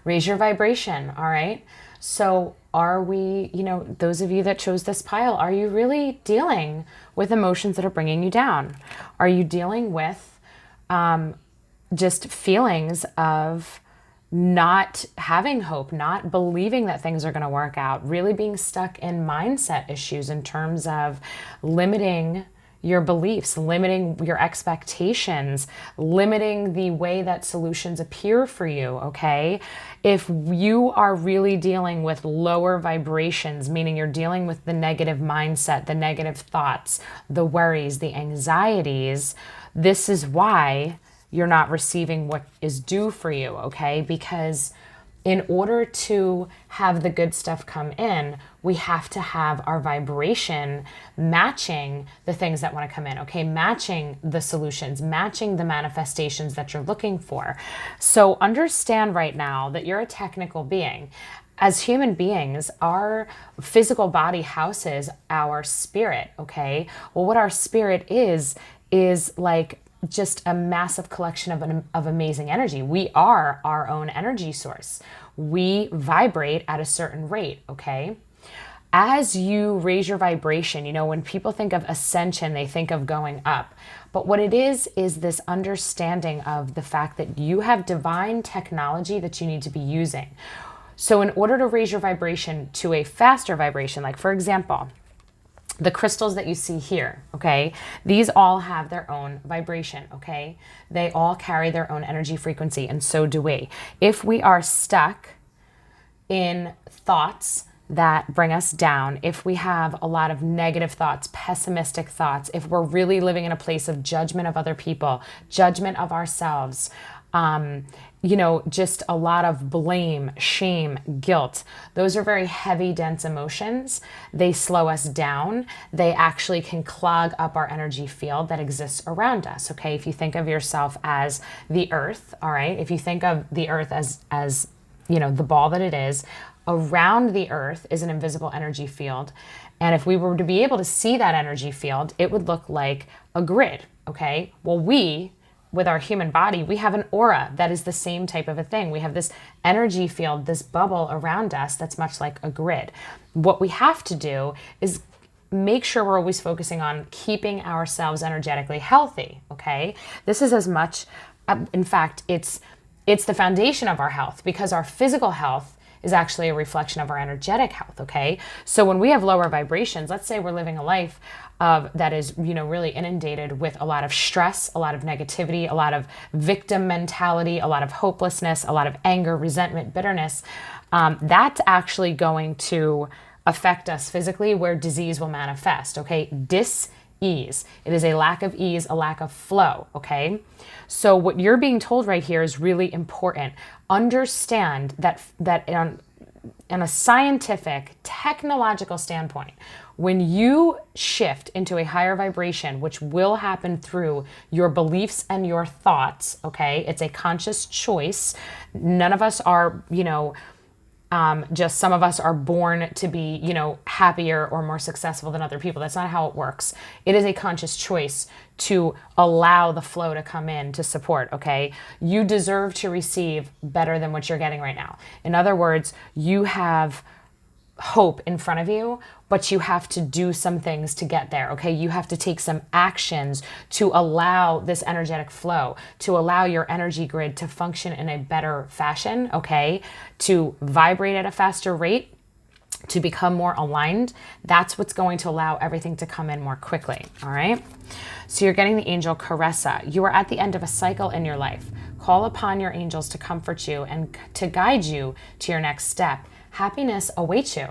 Raise your vibration, all right? So are we, you know, those of you that chose this pile, are you really dealing with emotions that are bringing you down? Are you dealing with just feelings of not having hope, not believing that things are going to work out, really being stuck in mindset issues in terms of limiting your beliefs, limiting your expectations, limiting the way that solutions appear for you, okay? If you are really dealing with lower vibrations, meaning you're dealing with the negative mindset, the negative thoughts, the worries, the anxieties, this is why you're not receiving what is due for you, okay? Because in order to have the good stuff come in, we have to have our vibration matching the things that want to come in, okay? Matching the solutions, matching the manifestations that you're looking for. So understand right now that you're a technical being. As human beings, our physical body houses our spirit, okay? Well, what our spirit is like just a massive collection of amazing energy. We are our own energy source. We vibrate at a certain rate, okay? As you raise your vibration, you know, when people think of ascension, they think of going up. But what it is this understanding of the fact that you have divine technology that you need to be using. So in order to raise your vibration to a faster vibration, like for example, the crystals that you see here, okay, these all have their own vibration, okay? They all carry their own energy frequency, and so do we. If we are stuck in thoughts that bring us down, if we have a lot of negative thoughts, pessimistic thoughts, if we're really living in a place of judgment of other people, judgment of ourselves, you know, just a lot of blame, shame, guilt. Those are very heavy, dense emotions. They slow us down. They actually can clog up our energy field that exists around us, okay? If you think of yourself as the earth, all right? If you think of the earth as you know, the ball that it is, around the earth is an invisible energy field. And if we were to be able to see that energy field, it would look like a grid, okay? Well, with our human body, we have an aura that is the same type of a thing. We have this energy field, this bubble around us that's much like a grid. What we have to do is make sure we're always focusing on keeping ourselves energetically healthy, okay? This is as much, in fact, it's the foundation of our health, because our physical health is actually a reflection of our energetic health, okay? So when we have lower vibrations, let's say we're living a life that is, really inundated with a lot of stress, a lot of negativity, a lot of victim mentality, a lot of hopelessness, a lot of anger, resentment, bitterness, that's actually going to affect us physically, where disease will manifest, okay? Dis-ease. It is a lack of ease, a lack of flow, okay? So what you're being told right here is really important. Understand that on a scientific, technological standpoint, when you shift into a higher vibration, which will happen through your beliefs and your thoughts, okay? It's a conscious choice. None of us are, just some of us are born to be, happier or more successful than other people. That's not how it works. It is a conscious choice to allow the flow to come in to support, okay? You deserve to receive better than what you're getting right now. In other words, you have hope in front of you, but you have to do some things to get there, okay? You have to take some actions to allow this energetic flow, to allow your energy grid to function in a better fashion, okay? To vibrate at a faster rate, to become more aligned. That's what's going to allow everything to come in more quickly, all right? So you're getting the angel Caressa. You are at the end of a cycle in your life. Call upon your angels to comfort you and to guide you to your next step. Happiness awaits you.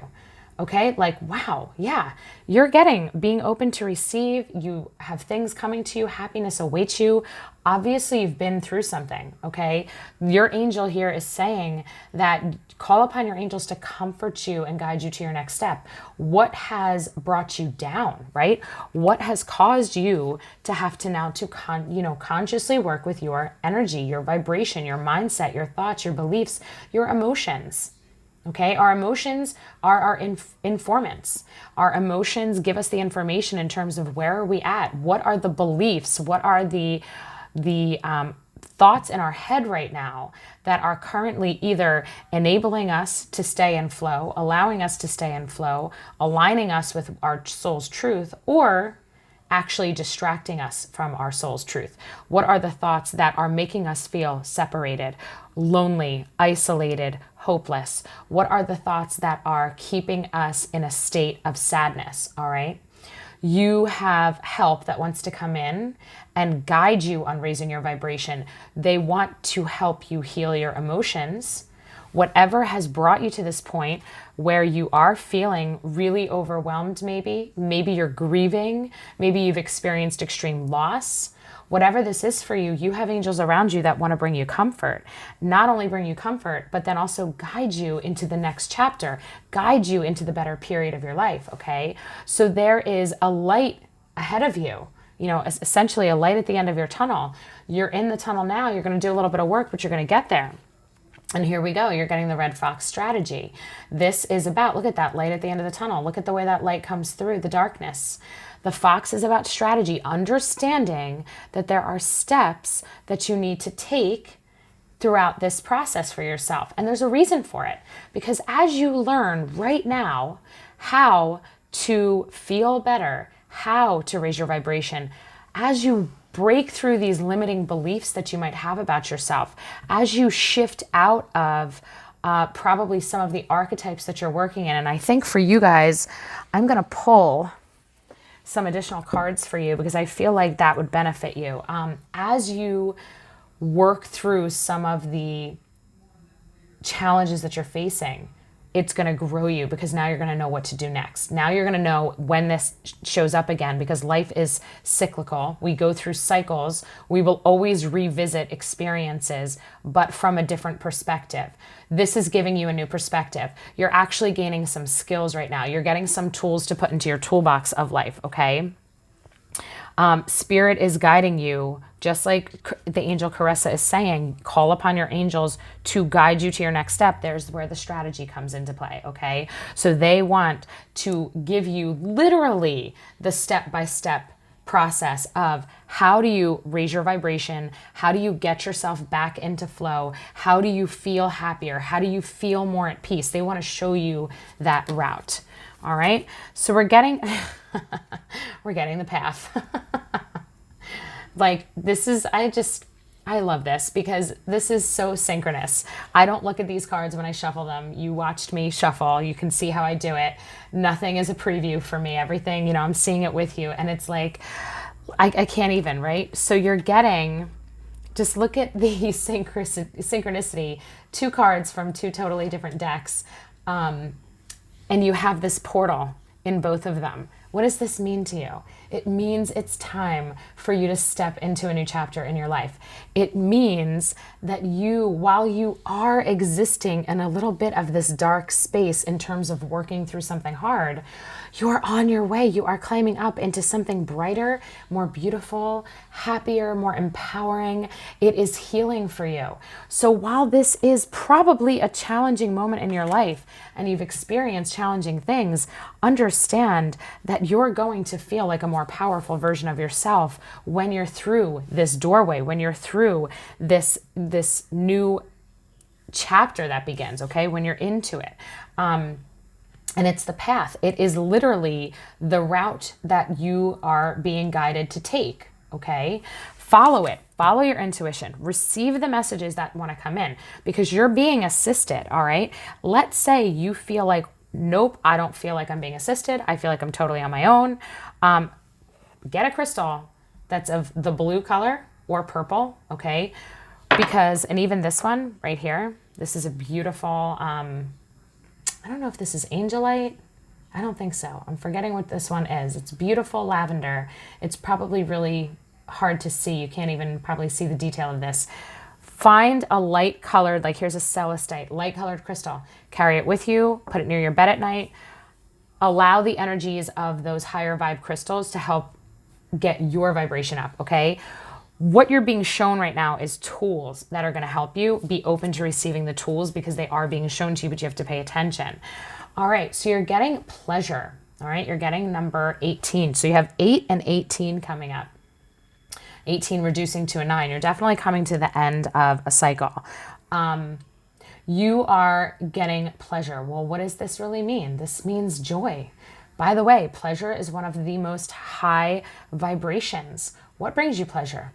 Okay, like, wow, yeah, you're being open to receive. You have things coming to you. Happiness awaits you. Obviously, you've been through something, okay? Your angel here is saying that call upon your angels to comfort you and guide you to your next step. What has brought you down, right? What has caused you to have to now to consciously work with your energy, your vibration, your mindset, your thoughts, your beliefs, your emotions? Okay, our emotions are our informants. Our emotions give us the information in terms of where are we at? What are the beliefs? What are the thoughts in our head right now that are currently either enabling us to stay in flow, allowing us to stay in flow, aligning us with our soul's truth, or actually distracting us from our soul's truth? What are the thoughts that are making us feel separated, lonely, isolated, hopeless? What are the thoughts that are keeping us in a state of sadness, all right? You have help that wants to come in and guide you on raising your vibration. They want to help you heal your emotions. Whatever has brought you to this point where you are feeling really overwhelmed, maybe you're grieving, maybe you've experienced extreme loss. Whatever this is for you, you have angels around you that want to bring you comfort. Not only bring you comfort, but then also guide you into the next chapter, guide you into the better period of your life, okay? So there is a light ahead of you, essentially a light at the end of your tunnel. You're in the tunnel now, you're going to do a little bit of work, but you're going to get there. And here we go. You're getting the Red Fox strategy. This is about, look at that light at the end of the tunnel. Look at the way that light comes through the darkness. The fox is about strategy, understanding that there are steps that you need to take throughout this process for yourself. And there's a reason for it, because as you learn right now how to feel better, how to raise your vibration, as you break through these limiting beliefs that you might have about yourself, as you shift out of probably some of the archetypes that you're working in. And I think for you guys, I'm going to pull some additional cards for you because I feel like that would benefit you. As you work through some of the challenges that you're facing, it's going to grow you because now you're going to know what to do next. Now you're going to know when this shows up again, because life is cyclical. We go through cycles. We will always revisit experiences, but from a different perspective. This is giving you a new perspective. You're actually gaining some skills right now. You're getting some tools to put into your toolbox of life, okay? Spirit is guiding you, just like the angel Caressa is saying, call upon your angels to guide you to your next step. There's where the strategy comes into play, okay? So they want to give you literally the step-by-step process of how do you raise your vibration? How do you get yourself back into flow? How do you feel happier? How do you feel more at peace? They want to show you that route, all right? So we're getting... we're getting the path. Like, this is, I love this because this is so synchronous. I don't look at these cards when I shuffle them. You watched me shuffle. You can see how I do it. Nothing is a preview for me. Everything, you know, I'm seeing it with you. And it's like, I can't even, right? So you're getting, just look at the synchronicity, two cards from two totally different decks. And you have this portal in both of them. What does this mean to you? It means it's time for you to step into a new chapter in your life. It means that you, while you are existing in a little bit of this dark space in terms of working through something hard, you are on your way. You are climbing up into something brighter, more beautiful, happier, more empowering. It is healing for you. So while this is probably a challenging moment in your life and you've experienced challenging things, understand that you're going to feel like a more powerful version of yourself when you're through this doorway, when you're through this new chapter that begins, okay? When you're into it. And it's the path. It is literally the route that you are being guided to take, okay? Follow it. Follow your intuition. Receive the messages that want to come in because you're being assisted, all right? Let's say you feel like, nope, I don't feel like I'm being assisted. I feel like I'm totally on my own. Get a crystal that's of the blue color or purple, okay? Because, and even this one right here, this is a beautiful, I don't know if this is angelite. I don't think so. I'm forgetting what this one is. It's beautiful lavender. It's probably really hard to see. You can't even probably see the detail of this. Find a light colored, like here's a celestite, light colored crystal. Carry it with you, put it near your bed at night. Allow the energies of those higher vibe crystals to help get your vibration up, okay? What you're being shown right now is tools that are going to help you. Be open to receiving the tools because they are being shown to you, but you have to pay attention. All right, so you're getting pleasure. All right, you're getting number 18. So you have 8 and 18 coming up. 18 reducing to a 9. You're definitely coming to the end of a cycle. You are getting pleasure. Well, what does this really mean? This means joy. By the way, pleasure is one of the most high vibrations. What brings you pleasure?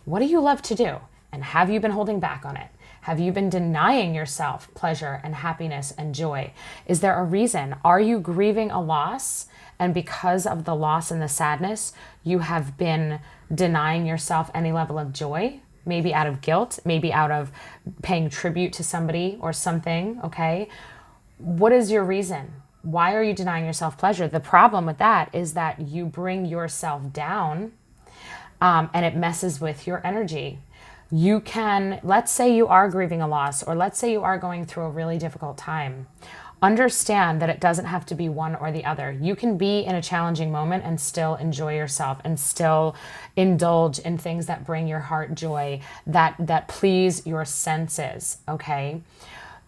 What do you love to do? And have you been holding back on it? Have you been denying yourself pleasure and happiness and joy? Is there a reason? Are you grieving a loss? And because of the loss and the sadness, you have been denying yourself any level of joy? Maybe out of guilt, maybe out of paying tribute to somebody or something, okay? What is your reason? Why are you denying yourself pleasure? The problem with that is that you bring yourself down and it messes with your energy. You can, let's say you are grieving a loss, or let's say you are going through a really difficult time. Understand that it doesn't have to be one or the other. You can be in a challenging moment and still enjoy yourself and still indulge in things that bring your heart joy, that please your senses, okay?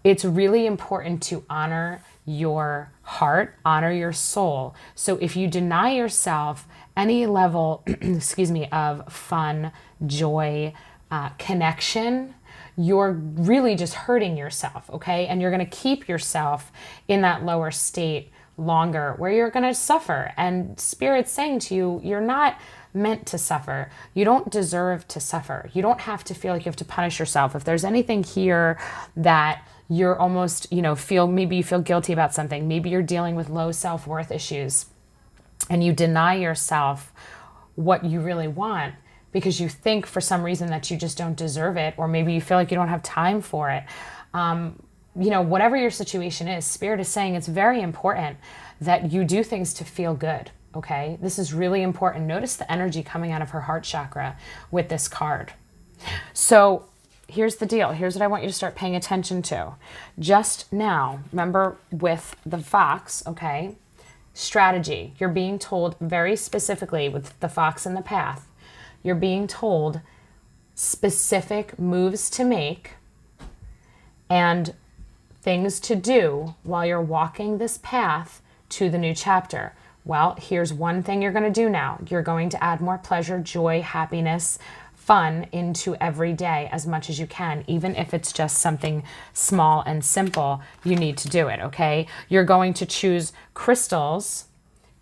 It's really important to honor your heart, honor your soul. So if you deny yourself any level, excuse me, of fun, joy, connection, you're really just hurting yourself, okay? And you're going to keep yourself in that lower state longer where you're going to suffer. And Spirit's saying to you, you're not meant to suffer. You don't deserve to suffer. You don't have to feel like you have to punish yourself. If there's anything here that you're almost, maybe you feel guilty about something, maybe you're dealing with low self-worth issues and you deny yourself what you really want because you think for some reason that you just don't deserve it, or maybe you feel like you don't have time for it. Whatever your situation is, Spirit is saying it's very important that you do things to feel good, okay? This is really important. Notice the energy coming out of her heart chakra with this card. So here's the deal. Here's what I want you to start paying attention to. Just now, remember with the fox, okay? Strategy. You're being told very specifically with the fox in the path, you're being told specific moves to make and things to do while you're walking this path to the new chapter. Well, here's one thing you're going to do now. You're going to add more pleasure, joy, happiness, fun into every day as much as you can. Even if it's just something small and simple, you need to do it, okay? You're going to choose crystals,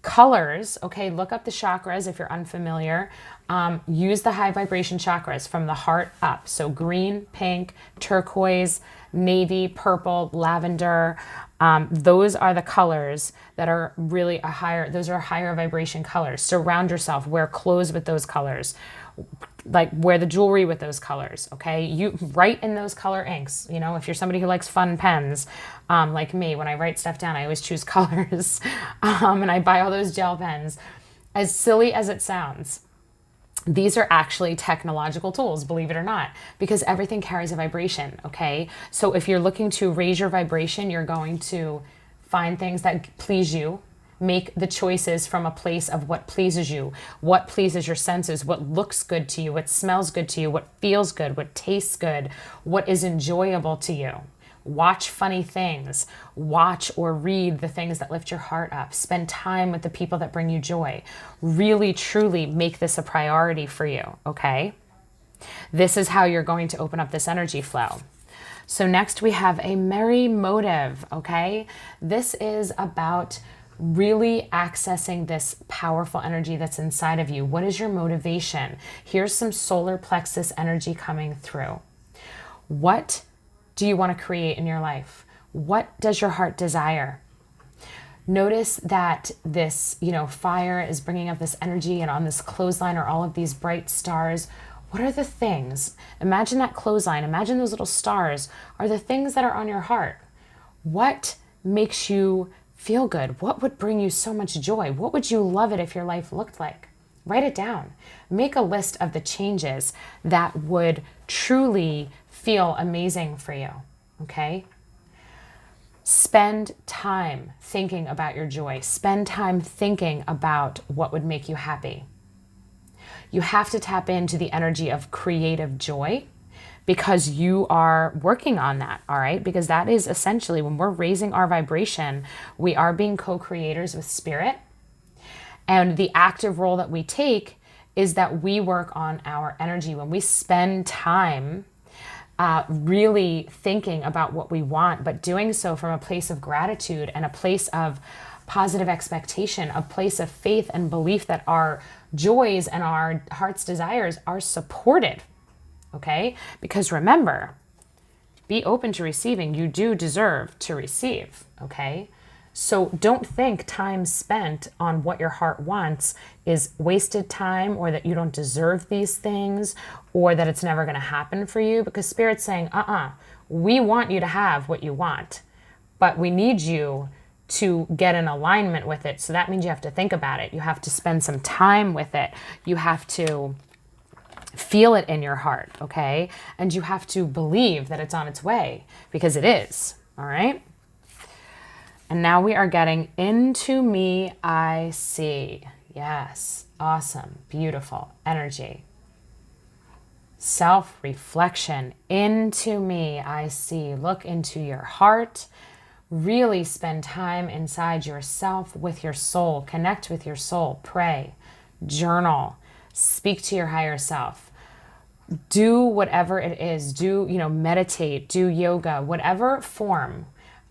Colors, okay, look up the chakras if you're unfamiliar. Use the high vibration chakras from the heart up. So green, pink, turquoise, navy, purple, lavender. Those are the colors that are really those are higher vibration colors. Surround yourself, wear clothes with those colors. Like wear the jewelry with those colors, okay? You write in those color inks. You know, if you're somebody who likes fun pens, like me, when I write stuff down, I always choose colors. And I buy all those gel pens. As silly as it sounds, these are actually technological tools, believe it or not, because everything carries a vibration, okay? So if you're looking to raise your vibration, you're going to find things that please you. Make the choices from a place of what pleases you, what pleases your senses, what looks good to you, what smells good to you, what feels good, what tastes good, what is enjoyable to you. Watch funny things. Watch or read the things that lift your heart up. Spend time with the people that bring you joy. Really, truly make this a priority for you, okay? This is how you're going to open up this energy flow. So next we have a merry motive, okay? This is about really accessing this powerful energy that's inside of you. What is your motivation? Here's some solar plexus energy coming through. What do you want to create in your life? What does your heart desire? Notice that this, fire is bringing up this energy, and on this clothesline are all of these bright stars. What are the things? Imagine that clothesline. Imagine those little stars are the things that are on your heart. What makes you feel good? What would bring you so much joy? What would you love it if your life looked like? Write it down. Make a list of the changes that would truly feel amazing for you, okay? Spend time thinking about your joy. Spend time thinking about what would make you happy. You have to tap into the energy of creative joy because you are working on that, all right? Because that is essentially when we're raising our vibration, we are being co-creators with spirit. And the active role that we take is that we work on our energy. When we spend time really thinking about what we want, but doing so from a place of gratitude and a place of positive expectation, a place of faith and belief that our joys and our heart's desires are supported, okay? Because remember, be open to receiving. You do deserve to receive, okay? So don't think time spent on what your heart wants is wasted time, or that you don't deserve these things, or that it's never going to happen for you, because Spirit's saying, we want you to have what you want, but we need you to get in alignment with it. So that means you have to think about it. You have to spend some time with it. You have to feel it in your heart, okay? And you have to believe that it's on its way, because it is, all right? And now we are getting into me, I see. Yes, awesome, beautiful energy. Self-reflection, into me, I see. Look into your heart. Really spend time inside yourself with your soul. Connect with your soul. Pray, journal, speak to your higher self. Do whatever it is. Do, meditate, do yoga, whatever form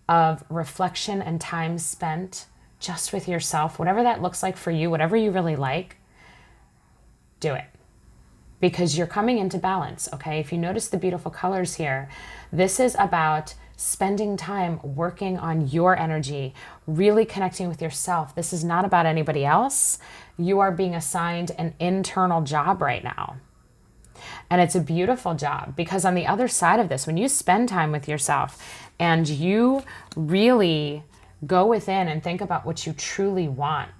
of reflection and time spent just with yourself, whatever that looks like for you, whatever you really like, do it. Because you're coming into balance, okay? If you notice the beautiful colors here, this is about spending time working on your energy, really connecting with yourself. This is not about anybody else. You are being assigned an internal job right now. And it's a beautiful job, because on the other side of this, when you spend time with yourself and you really go within and think about what you truly want,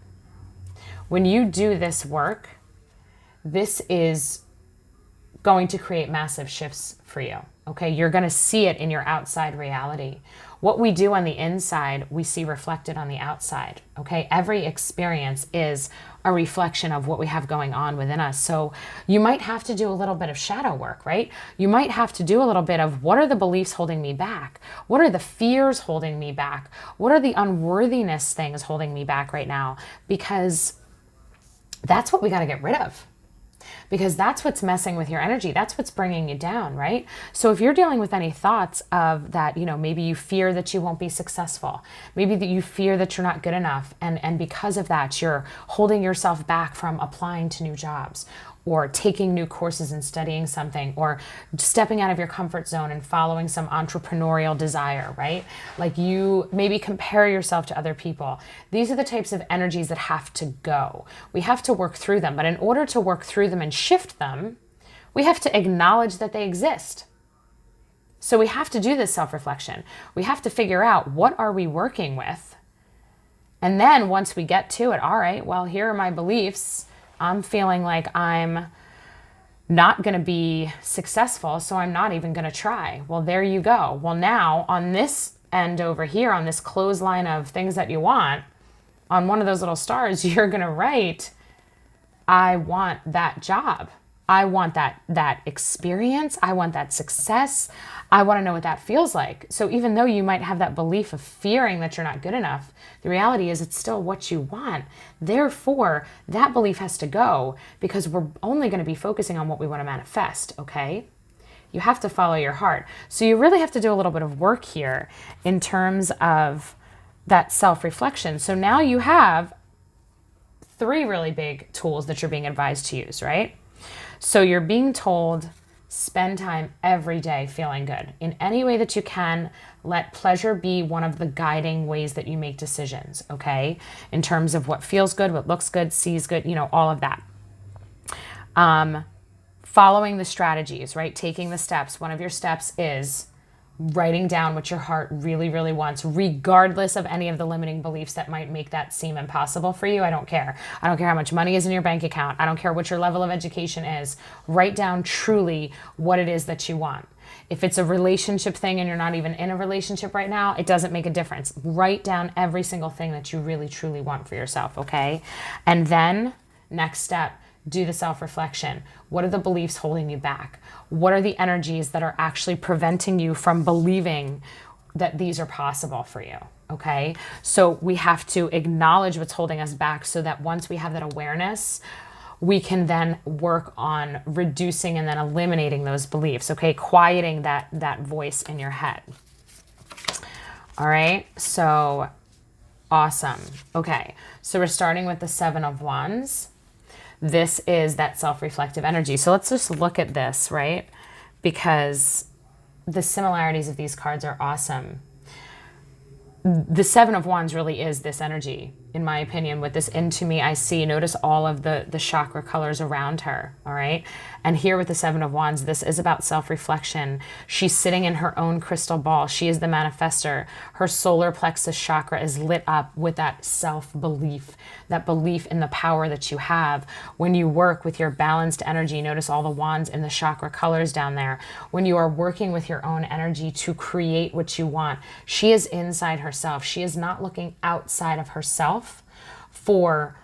when you do this work, this is going to create massive shifts for you, okay? You're going to see it in your outside reality. What we do on the inside, we see reflected on the outside, okay? Every experience is a reflection of what we have going on within us. So you might have to do a little bit of shadow work, right? You might have to do a little bit of, what are the beliefs holding me back? What are the fears holding me back? What are the unworthiness things holding me back right now? Because that's what we got to get rid of. because that's what's messing with your energy. That's what's bringing you down, right? So if you're dealing with any thoughts of that, maybe you fear that you won't be successful, maybe that you fear that you're not good enough, and because of that, you're holding yourself back from applying to new jobs, or taking new courses and studying something, or stepping out of your comfort zone and following some entrepreneurial desire, right? Like you maybe compare yourself to other people. These are the types of energies that have to go. We have to work through them, but in order to work through them and shift them, we have to acknowledge that they exist. So we have to do this self-reflection. We have to figure out, what are we working with? And then once we get to it, all right, well, here are my beliefs. I'm feeling like I'm not going to be successful, so I'm not even going to try. Well, there you go. Well, now on this end over here, on this clothesline of things that you want, on one of those little stars, you're going to write, I want that job. I want that experience. I want that success. I want to know what that feels like. So even though you might have that belief of fearing that you're not good enough, the reality is it's still what you want. Therefore, that belief has to go, because we're only going to be focusing on what we want to manifest, okay? You have to follow your heart. So you really have to do a little bit of work here in terms of that self-reflection. So now you have 3 really big tools that you're being advised to use, right? So you're being told, spend time every day feeling good. In any way that you can, let pleasure be one of the guiding ways that you make decisions, okay? In terms of what feels good, what looks good, sees good, all of that. Following the strategies, right? Taking the steps. One of your steps is writing down what your heart really, really wants, regardless of any of the limiting beliefs that might make that seem impossible for you. I don't care. I don't care how much money is in your bank account. I don't care what your level of education is. Write down truly what it is that you want. If it's a relationship thing and you're not even in a relationship right now, it doesn't make a difference. Write down every single thing that you really, truly want for yourself, okay? And then, next step, do the self-reflection. What are the beliefs holding you back? What are the energies that are actually preventing you from believing that these are possible for you? Okay. So we have to acknowledge what's holding us back, so that once we have that awareness, we can then work on reducing and then eliminating those beliefs. Okay. Quieting that voice in your head. All right. So awesome. Okay. So we're starting with the 7 of Wands. This is that self-reflective energy. So let's just look at this, right? Because the similarities of these cards are awesome. The 7 of Wands really is this energy, in my opinion. With this into me, I see, notice all of the chakra colors around her, all right? And here with the 7 of Wands, this is about self-reflection. She's sitting in her own crystal ball. She is the manifester. Her solar plexus chakra is lit up with that self-belief, that belief in the power that you have. When you work with your balanced energy, notice all the wands and the chakra colors down there. When you are working with your own energy to create what you want, she is inside herself. She is not looking outside of herself for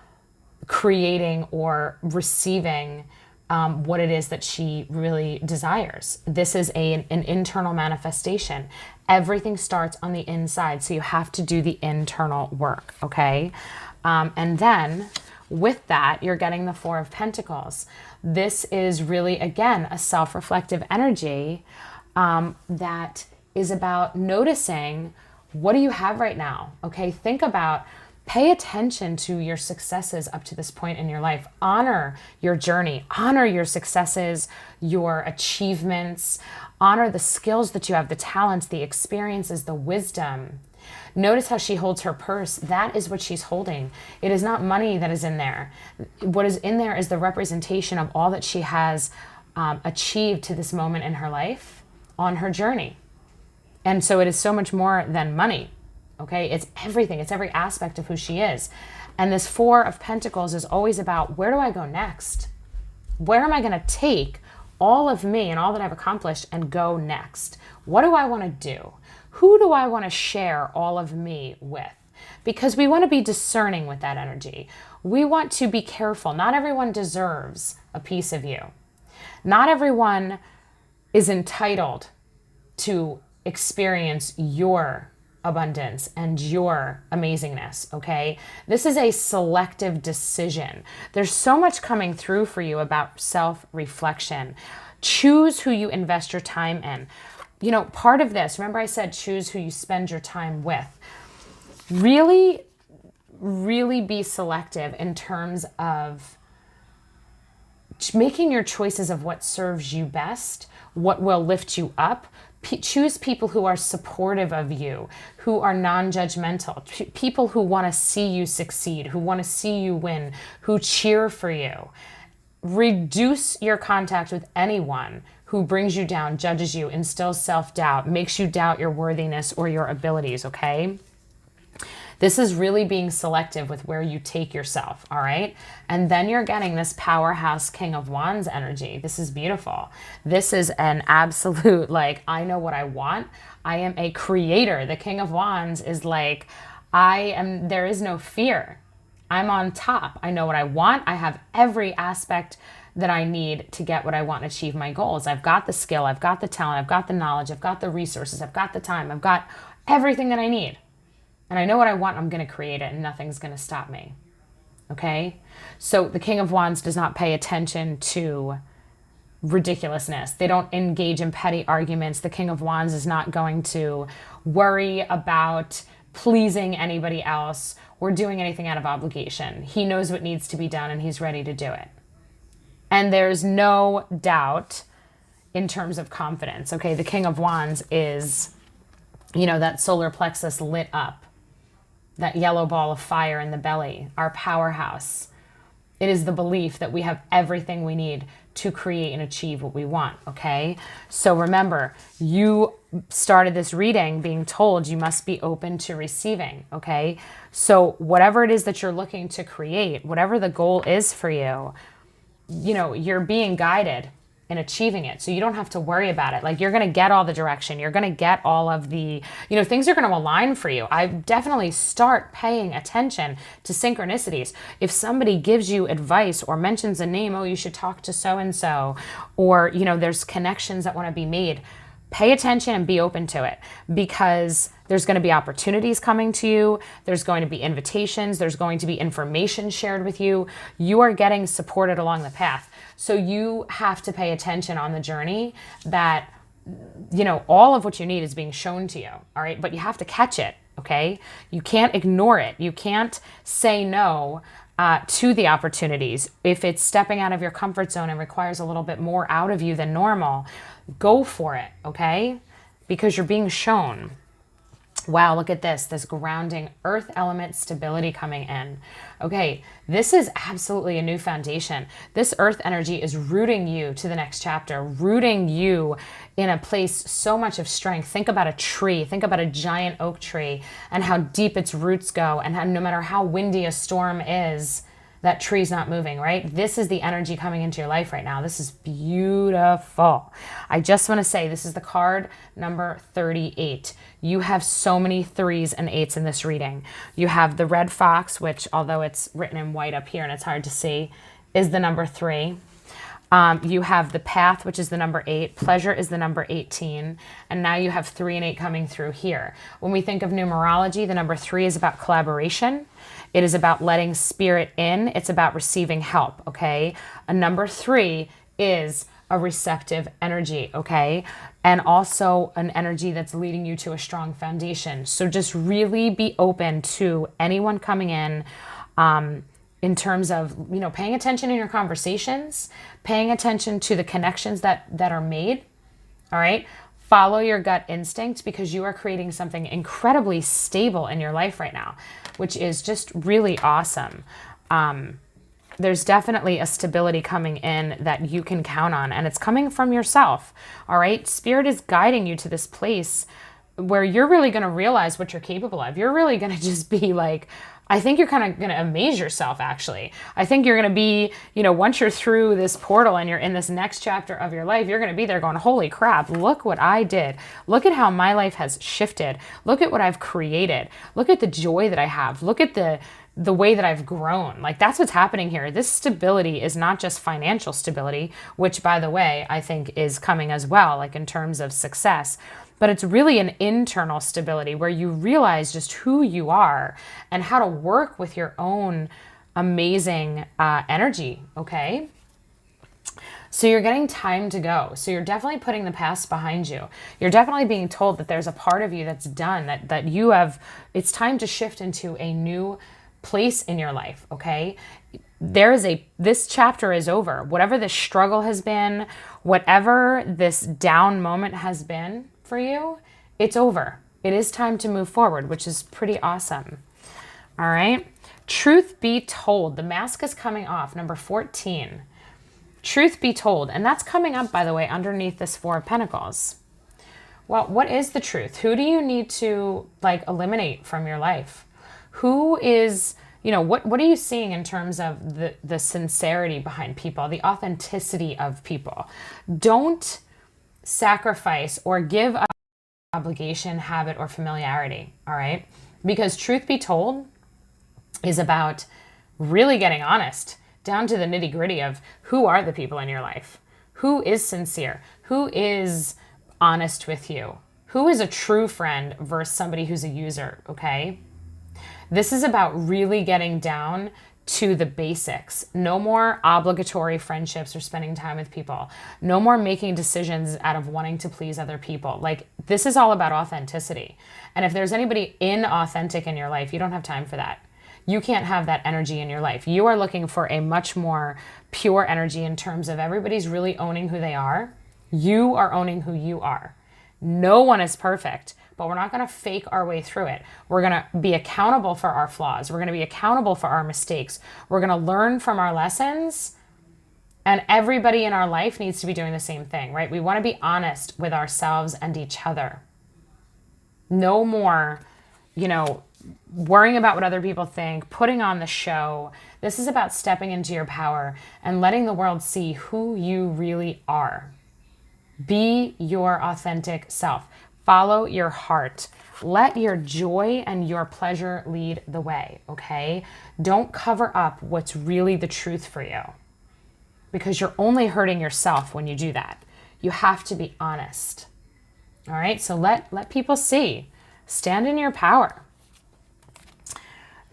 creating or receiving what it is that she really desires. This is an internal manifestation. Everything starts on the inside, so you have to do the internal work, okay? And then with that, you're getting the 4 of Pentacles. This is really, again, a self-reflective energy that is about noticing, what do you have right now? Okay, think about, pay attention to your successes up to this point in your life. Honor your journey, honor your successes, your achievements, honor the skills that you have, the talents, the experiences, the wisdom. Notice how she holds her purse. That is what she's holding. It is not money that is in there. What is in there is the representation of all that she has achieved to this moment in her life on her journey. And so it is so much more than money. Okay, it's everything. It's every aspect of who she is. And this 4 of Pentacles is always about, where do I go next? Where am I going to take all of me and all that I've accomplished and go next? What do I want to do? Who do I want to share all of me with? Because we want to be discerning with that energy. We want to be careful. Not everyone deserves a piece of you. Not everyone is entitled to experience your abundance and your amazingness, okay? This is a selective decision. There's so much coming through for you about self-reflection. Choose who you invest your time in. You know, part of this, remember I said choose who you spend your time with. Really, really be selective in terms of making your choices of what serves you best, what will lift you up. Choose people who are supportive of you, who are non-judgmental, people who want to see you succeed, who want to see you win, who cheer for you. Reduce your contact with anyone who brings you down, judges you, instills self-doubt, makes you doubt your worthiness or your abilities, okay? This is really being selective with where you take yourself, all right? And then you're getting this powerhouse King of Wands energy. This is beautiful. This is an absolute, like, I know what I want. I am a creator. The King of Wands is like, there is no fear. I'm on top. I know what I want. I have every aspect that I need to get what I want and achieve my goals. I've got the skill. I've got the talent. I've got the knowledge. I've got the resources. I've got the time. I've got everything that I need. And I know what I want, I'm going to create it, and nothing's going to stop me. Okay? So the King of Wands does not pay attention to ridiculousness. They don't engage in petty arguments. The King of Wands is not going to worry about pleasing anybody else or doing anything out of obligation. He knows what needs to be done, and he's ready to do it. And there's no doubt in terms of confidence. Okay? The King of Wands is, you know, that solar plexus lit up. That yellow ball of fire in the belly, our powerhouse. It is the belief that we have everything we need to create and achieve what we want, okay? So remember, you started this reading being told you must be open to receiving, okay? So whatever it is that you're looking to create, whatever the goal is for you, you know, you're being guided in achieving it. So you don't have to worry about it. Like, you're going to get all the direction. You're going to get all of the, you know, things are going to align for you. I definitely start paying attention to synchronicities. If somebody gives you advice or mentions a name, oh, you should talk to so-and-so, or, you know, there's connections that want to be made, pay attention and be open to it, because there's going to be opportunities coming to you. There's going to be invitations. There's going to be information shared with you. You are getting supported along the path. So you have to pay attention on the journey that, you know, all of what you need is being shown to you. All right. But you have to catch it. Okay. You can't ignore it. You can't say no to the opportunities. If it's stepping out of your comfort zone and requires a little bit more out of you than normal, go for it. Okay. Because you're being shown. Wow, look at this grounding earth element stability coming in. Okay, this is absolutely a new foundation. This earth energy is rooting you to the next chapter, rooting you in a place so much of strength. Think about a tree, think about a giant oak tree and how deep its roots go, and how no matter how windy a storm is, that tree's not moving, right? This is the energy coming into your life right now. This is beautiful. I just want to say this is the card number 38. You have so many 3s and 8s in this reading. You have the red fox, which, although it's written in white up here and it's hard to see, is the number 3. You have the path, which is the number 8. Pleasure is the number 18. And now you have 3 and 8 coming through here. When we think of numerology, the number 3 is about collaboration. It is about letting spirit in. It's about receiving help, okay? A number 3 is a receptive energy, okay? And also an energy that's leading you to a strong foundation. So just really be open to anyone coming in terms of, you know, paying attention in your conversations, paying attention to the connections that are made, all right? Follow your gut instinct, because you are creating something incredibly stable in your life right now, which is just really awesome. There's definitely a stability coming in that you can count on, and it's coming from yourself, all right? Spirit is guiding you to this place where you're really going to realize what you're capable of. You're really going to just be like, I think you're kind of going to amaze yourself, actually. I think you're going to be, you know, once you're through this portal and you're in this next chapter of your life, you're going to be there going, holy crap, look what I did. Look at how my life has shifted. Look at what I've created. Look at the joy that I have. Look at the the way that I've grown. Like, that's what's happening here. This stability is not just financial stability, which, by the way, I think is coming as well, like in terms of success, but it's really an internal stability where you realize just who you are and how to work with your own amazing energy, okay? So you're getting time to go. So you're definitely putting the past behind you. You're definitely being told that there's a part of you that's done, that you have, it's time to shift into a new place in your life, okay? This chapter is over. Whatever this struggle has been, whatever this down moment has been for you, it's over. It is time to move forward, which is pretty awesome. All right. Truth be told, the mask is coming off, number 14. Truth be told, and that's coming up, by the way, underneath this Four of Pentacles. Well, what is the truth? Who do you need to like eliminate from your life? Who is, you know, what are you seeing in terms of the sincerity behind people, the authenticity of people? Don't sacrifice or give up obligation, habit, or familiarity, all right? Because truth be told is about really getting honest, down to the nitty gritty of who are the people in your life, who is sincere, who is honest with you, who is a true friend versus somebody who's a user, okay? This is about really getting down to the basics. No more obligatory friendships or spending time with people. No more making decisions out of wanting to please other people. Like, this is all about authenticity. And if there's anybody inauthentic in your life, you don't have time for that. You can't have that energy in your life. You are looking for a much more pure energy in terms of everybody's really owning who they are. You are owning who you are. No one is perfect, but we're not going to fake our way through it. We're going to be accountable for our flaws. We're going to be accountable for our mistakes. We're going to learn from our lessons. And everybody in our life needs to be doing the same thing, right? We want to be honest with ourselves and each other. No more, you know, worrying about what other people think, putting on the show. This is about stepping into your power and letting the world see who you really are. Be your authentic self. Follow your heart. Let your joy and your pleasure lead the way, okay? Don't cover up what's really the truth for you, because you're only hurting yourself when you do that. You have to be honest. All right? So let people see. Stand in your power.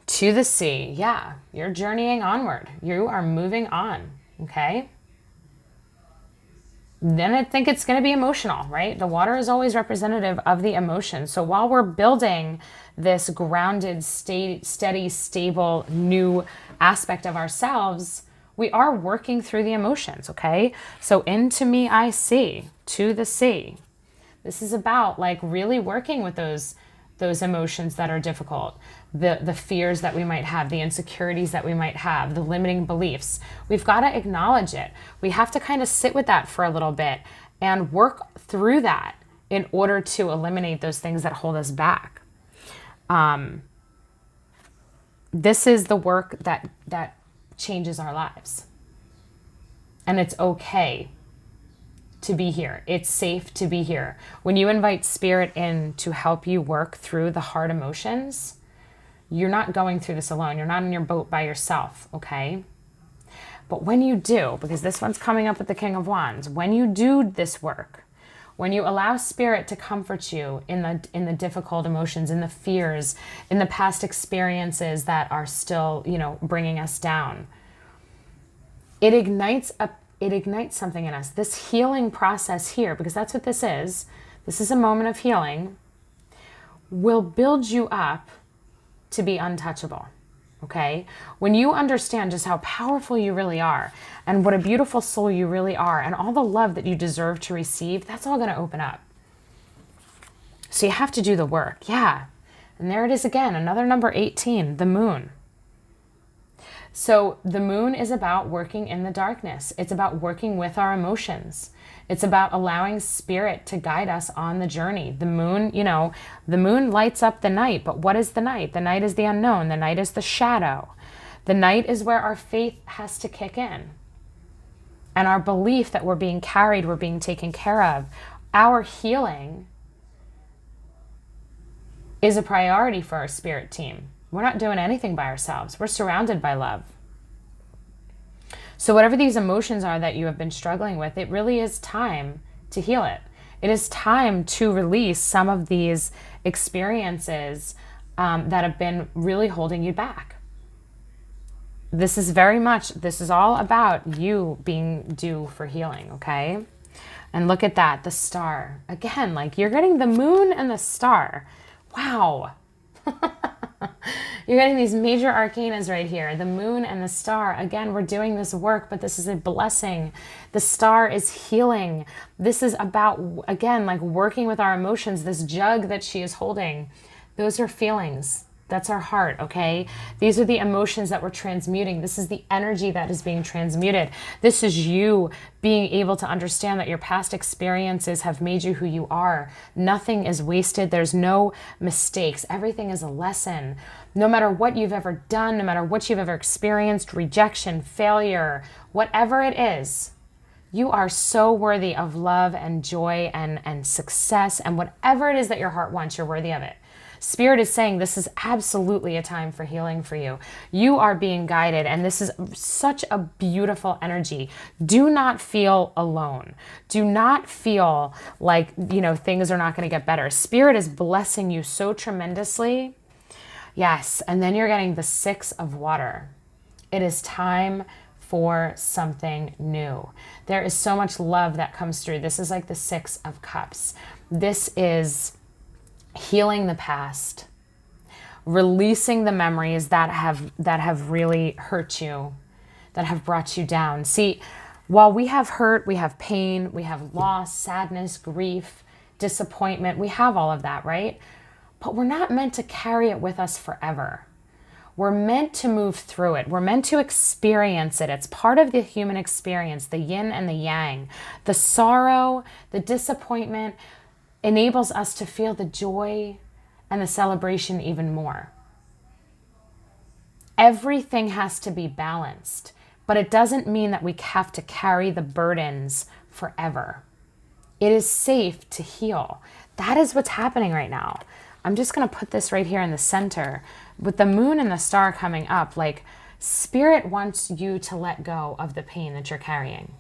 To the sea. Yeah, you're journeying onward. You are moving on, okay? Then I think it's going to be emotional, right? The water is always representative of the emotion. So while we're building this grounded, steady, stable, new aspect of ourselves, we are working through the emotions, okay? So into me I see, to the sea. This is about like really working with those emotions that are difficult, the fears that we might have, the insecurities that we might have, the limiting beliefs. We've got to acknowledge it. We have to kind of sit with that for a little bit and work through that in order to eliminate those things that hold us back. This is the work that changes our lives. And it's okay to be here. It's safe to be here. When you invite spirit in to help you work through the hard emotions, you're not going through this alone. You're not in your boat by yourself, okay? But when you do, because this one's coming up with the King of Wands, when you do this work, when you allow spirit to comfort you in the difficult emotions, in the fears, in the past experiences that are still, you know, bringing us down, it ignites something in us. This healing process here, because that's what this is. This is a moment of healing, will build you up to be untouchable, okay? When you understand just how powerful you really are and what a beautiful soul you really are and all the love that you deserve to receive, that's all going to open up. So you have to do the work. Yeah. And there it is again, another number 18, the moon. So the moon is about working in the darkness. It's about working with our emotions. It's about allowing spirit to guide us on the journey. The moon, you know, the moon lights up the night, but what is the night? The night is the unknown. The night is the shadow. The night is where our faith has to kick in. And our belief that we're being carried, we're being taken care of. Our healing is a priority for our spirit team. We're not doing anything by ourselves. We're surrounded by love. So whatever these emotions are that you have been struggling with, it really is time to heal it. It is time to release some of these experiences that have been really holding you back. This is all about you being due for healing, okay? And look at that, the star. Again, like you're getting the moon and the star. Wow. You're getting these major arcanas right here, the moon and the star. Again, we're doing this work, but this is a blessing. The star is healing. This is about, again, like working with our emotions. This jug that she is holding, those are feelings. That's our heart, okay? These are the emotions that we're transmuting. This is the energy that is being transmuted. This is you being able to understand that your past experiences have made you who you are. Nothing is wasted. There's no mistakes. Everything is a lesson. No matter what you've ever done, no matter what you've ever experienced, rejection, failure, whatever it is, you are so worthy of love and joy and success, and whatever it is that your heart wants, you're worthy of it. Spirit is saying this is absolutely a time for healing for you. You are being guided, and this is such a beautiful energy. Do not feel alone. Do not feel like, things are not going to get better. Spirit is blessing you so tremendously. Yes, and then you're getting the 6 of water. It is time for something new. There is so much love that comes through. This is like the 6 of cups. This is healing the past, releasing the memories that have really hurt you, that have brought you down. See, while we have hurt, we have pain, we have loss, sadness, grief, disappointment, we have all of that, right? But we're not meant to carry it with us forever. We're meant to move through it. We're meant to experience it. It's part of the human experience, the yin and the yang. The sorrow, the disappointment enables us to feel the joy and the celebration even more. Everything has to be balanced, but it doesn't mean that we have to carry the burdens forever. It is safe to heal. That is what's happening right now. I'm just going to put this right here in the center. With the moon and the star coming up, like Spirit wants you to let go of the pain that you're carrying.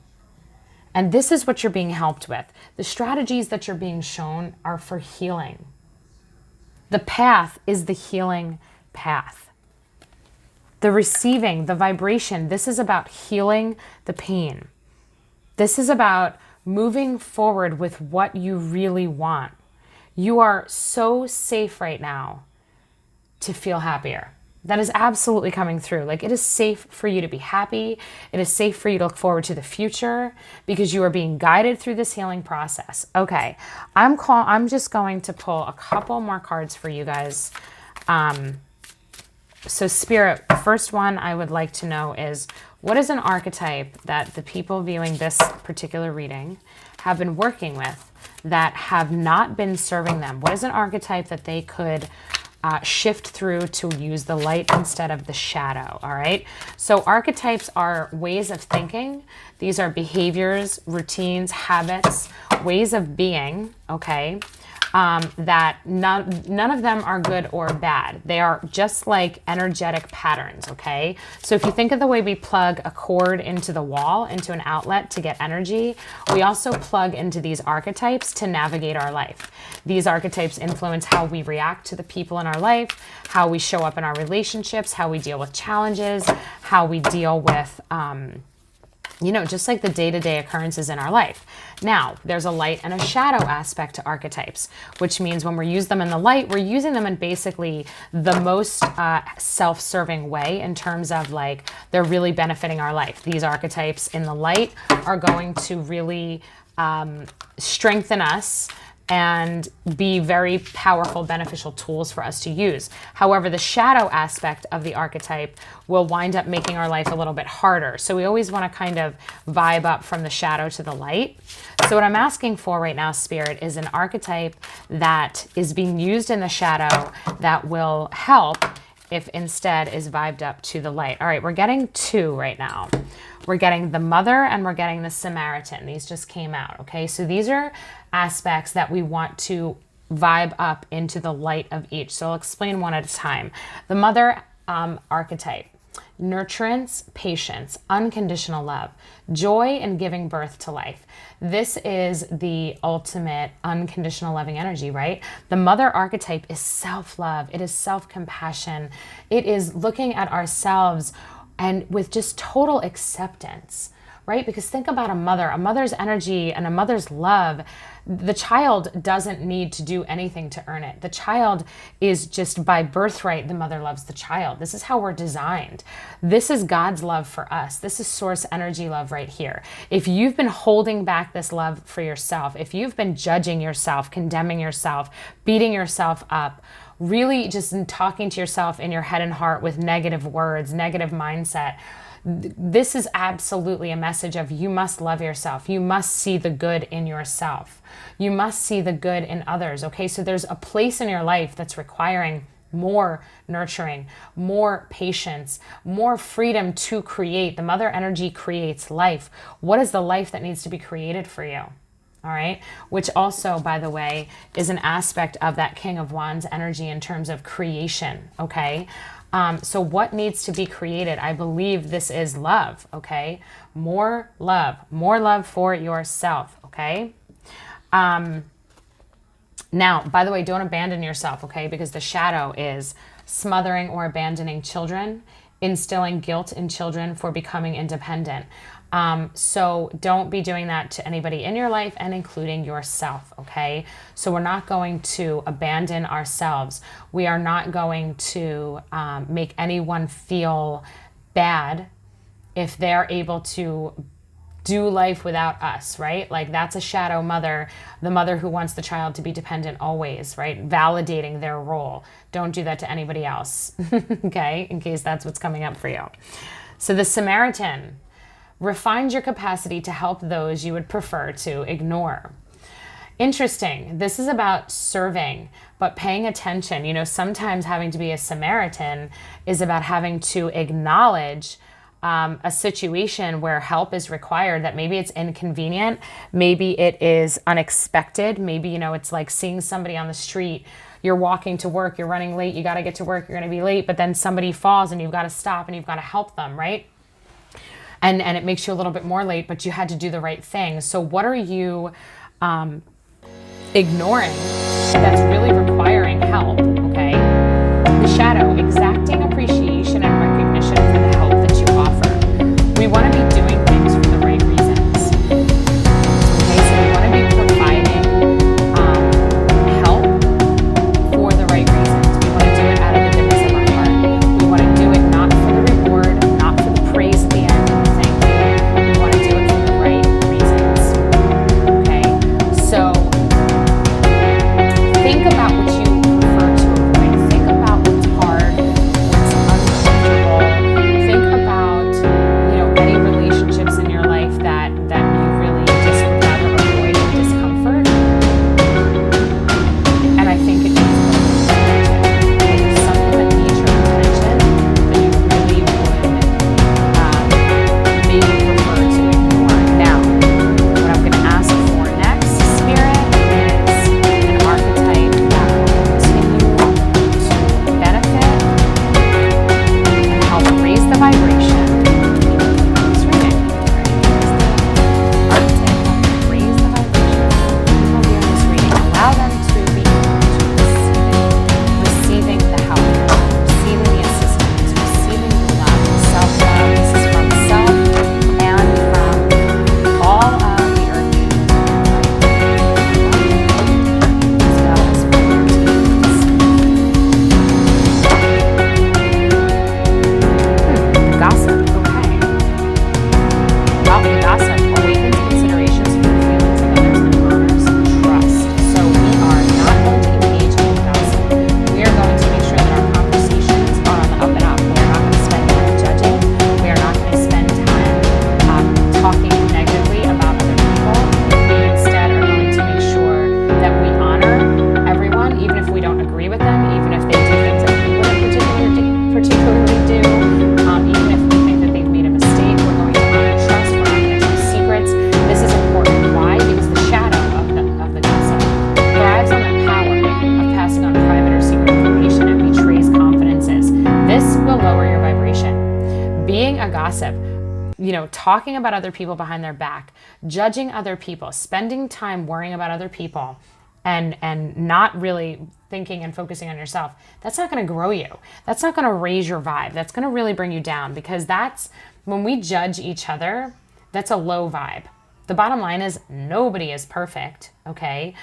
And this is what you're being helped with. The strategies that you're being shown are for healing. The path is the healing path. The receiving, the vibration, this is about healing the pain. This is about moving forward with what you really want. You are so safe right now to feel happier. That is absolutely coming through. Like, it is safe for you to be happy. It is safe for you to look forward to the future because you are being guided through this healing process. Okay, I'm just going to pull a couple more cards for you guys. So Spirit, the first one I would like to know is, what is an archetype that the people viewing this particular reading have been working with that have not been serving them? What is an archetype that they could shift through to use the light instead of the shadow? All right. So archetypes are ways of thinking. These are behaviors, routines, habits, ways of being. Okay. That none of them are good or bad. They are just like energetic patterns, okay? So if you think of the way we plug a cord into the wall, into an outlet to get energy, we also plug into these archetypes to navigate our life. These archetypes influence how we react to the people in our life, how we show up in our relationships, how we deal with challenges, how we deal with just like the day-to-day occurrences in our life. Now, there's a light and a shadow aspect to archetypes, which means when we use them in the light, we're using them in basically the most self-serving way in terms of like they're really benefiting our life. These archetypes in the light are going to really strengthen us and be very powerful, beneficial tools for us to use. However, the shadow aspect of the archetype will wind up making our life a little bit harder. So we always want to kind of vibe up from the shadow to the light. So what I'm asking for right now, Spirit, is an archetype that is being used in the shadow that will help if instead is vibed up to the light. All right, we're getting 2 right now. We're getting the Mother and we're getting the Samaritan. These just came out, okay? So these are aspects that we want to vibe up into the light of each. So I'll explain one at a time. The mother archetype: nurturance, patience, unconditional love, joy in giving birth to life. This is the ultimate unconditional loving energy, right? The mother archetype is self-love. It is self-compassion. It is looking at ourselves and with just total acceptance, right? Because think about a mother's energy and a mother's love. The child doesn't need to do anything to earn it. The child is just by birthright, the mother loves the child. This is how we're designed. This is God's love for us. This is source energy love right here. If you've been holding back this love for yourself, if you've been judging yourself, condemning yourself, beating yourself up, really just talking to yourself in your head and heart with negative words, negative mindset, this is absolutely a message of you must love yourself. You must see the good in yourself. You must see the good in others, okay? So there's a place in your life that's requiring more nurturing, more patience, more freedom to create. The mother energy creates life. What is the life that needs to be created for you? All right, which also, by the way, is an aspect of that King of Wands energy in terms of creation, okay? So what needs to be created? I believe this is love, okay? More love for yourself, okay? Now, by the way, don't abandon yourself, okay? Because the shadow is smothering or abandoning children, instilling guilt in children for becoming independent. So don't be doing that to anybody in your life, and including yourself, okay? So we're not going to abandon ourselves. We are not going to make anyone feel bad if they're able to do life without us, right? Like that's a shadow mother, the mother who wants the child to be dependent always, right? Validating their role. Don't do that to anybody else, okay? In case that's what's coming up for you. So the Samaritan refines your capacity to help those you would prefer to ignore. Interesting. This is about serving, but paying attention. You know, sometimes having to be a Samaritan is about having to acknowledge a situation where help is required, that maybe it's inconvenient, maybe it is unexpected, maybe, you know, it's like seeing somebody on the street, you're walking to work, you're running late, you got to get to work, you're going to be late, but then somebody falls and you've got to stop and you've got to help them, right? And it makes you a little bit more late, but you had to do the right thing. So what are you ignoring that's really requiring help, okay? The shadow, exacting appreciation and recognition for the help that you offer. We want to be doing things for the right reasons. Okay, so we want to be providing help for the right reasons. We want to do it out of the goodness of our heart. We want to do it not for the reward, not for the praise at the end. We want to do it for the right reasons. Okay, so think about what you prefer to talking about other people behind their back, judging other people, spending time worrying about other people, and not really thinking and focusing on yourself, that's not going to grow you. That's not going to raise your vibe. That's going to really bring you down, because that's when we judge each other, that's a low vibe. The bottom line is nobody is perfect, okay?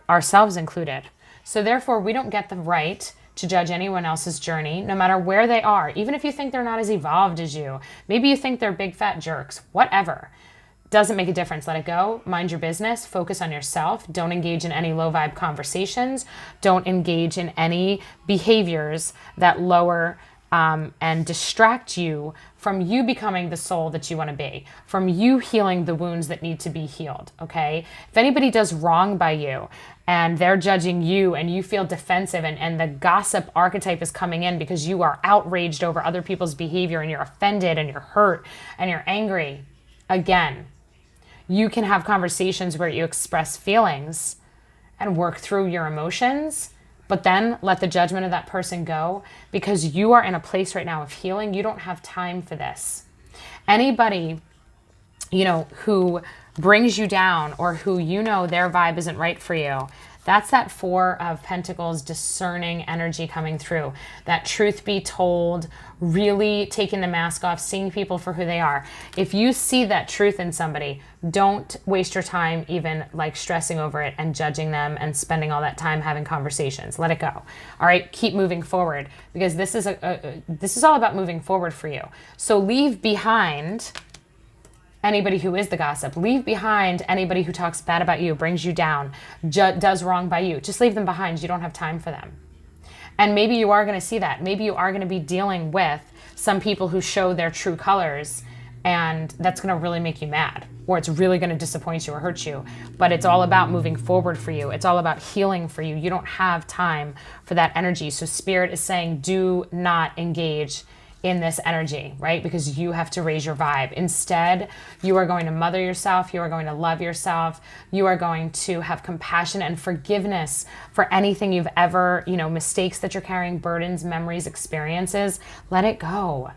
Ourselves included. So therefore, we don't get the right to judge anyone else's journey, no matter where they are. Even if you think they're not as evolved as you, maybe you think they're big fat jerks, whatever. Doesn't make a difference. Let it go. Mind your business. Focus on yourself. Don't engage in any low vibe conversations. Don't engage in any behaviors that lower and distract you from you becoming the soul that you want to be, from you healing the wounds that need to be healed, okay? If anybody does wrong by you and they're judging you and you feel defensive and the gossip archetype is coming in because you are outraged over other people's behavior and you're offended and you're hurt and you're angry, again, you can have conversations where you express feelings and work through your emotions, but then let the judgment of that person go, because you are in a place right now of healing. You don't have time for this. Anybody, who brings you down or who their vibe isn't right for you, that's that Four of Pentacles discerning energy coming through. That truth be told, really taking the mask off, seeing people for who they are. If you see that truth in somebody, don't waste your time even stressing over it and judging them and spending all that time having conversations. Let it go. All right, keep moving forward, because this is all about moving forward for you. So leave behind anybody who is the gossip. Leave behind anybody who talks bad about you, brings you down, does wrong by you. Just leave them behind. You don't have time for them. And maybe you are going to see that. Maybe you are going to be dealing with some people who show their true colors, and that's going to really make you mad, or it's really going to disappoint you or hurt you. But it's all about moving forward for you. It's all about healing for you. You don't have time for that energy. So Spirit is saying, do not engage in this energy, right? Because you have to raise your vibe. Instead, you are going to mother yourself. You are going to love yourself. You are going to have compassion and forgiveness for anything you've ever, mistakes that you're carrying, burdens, memories, experiences. Let it go.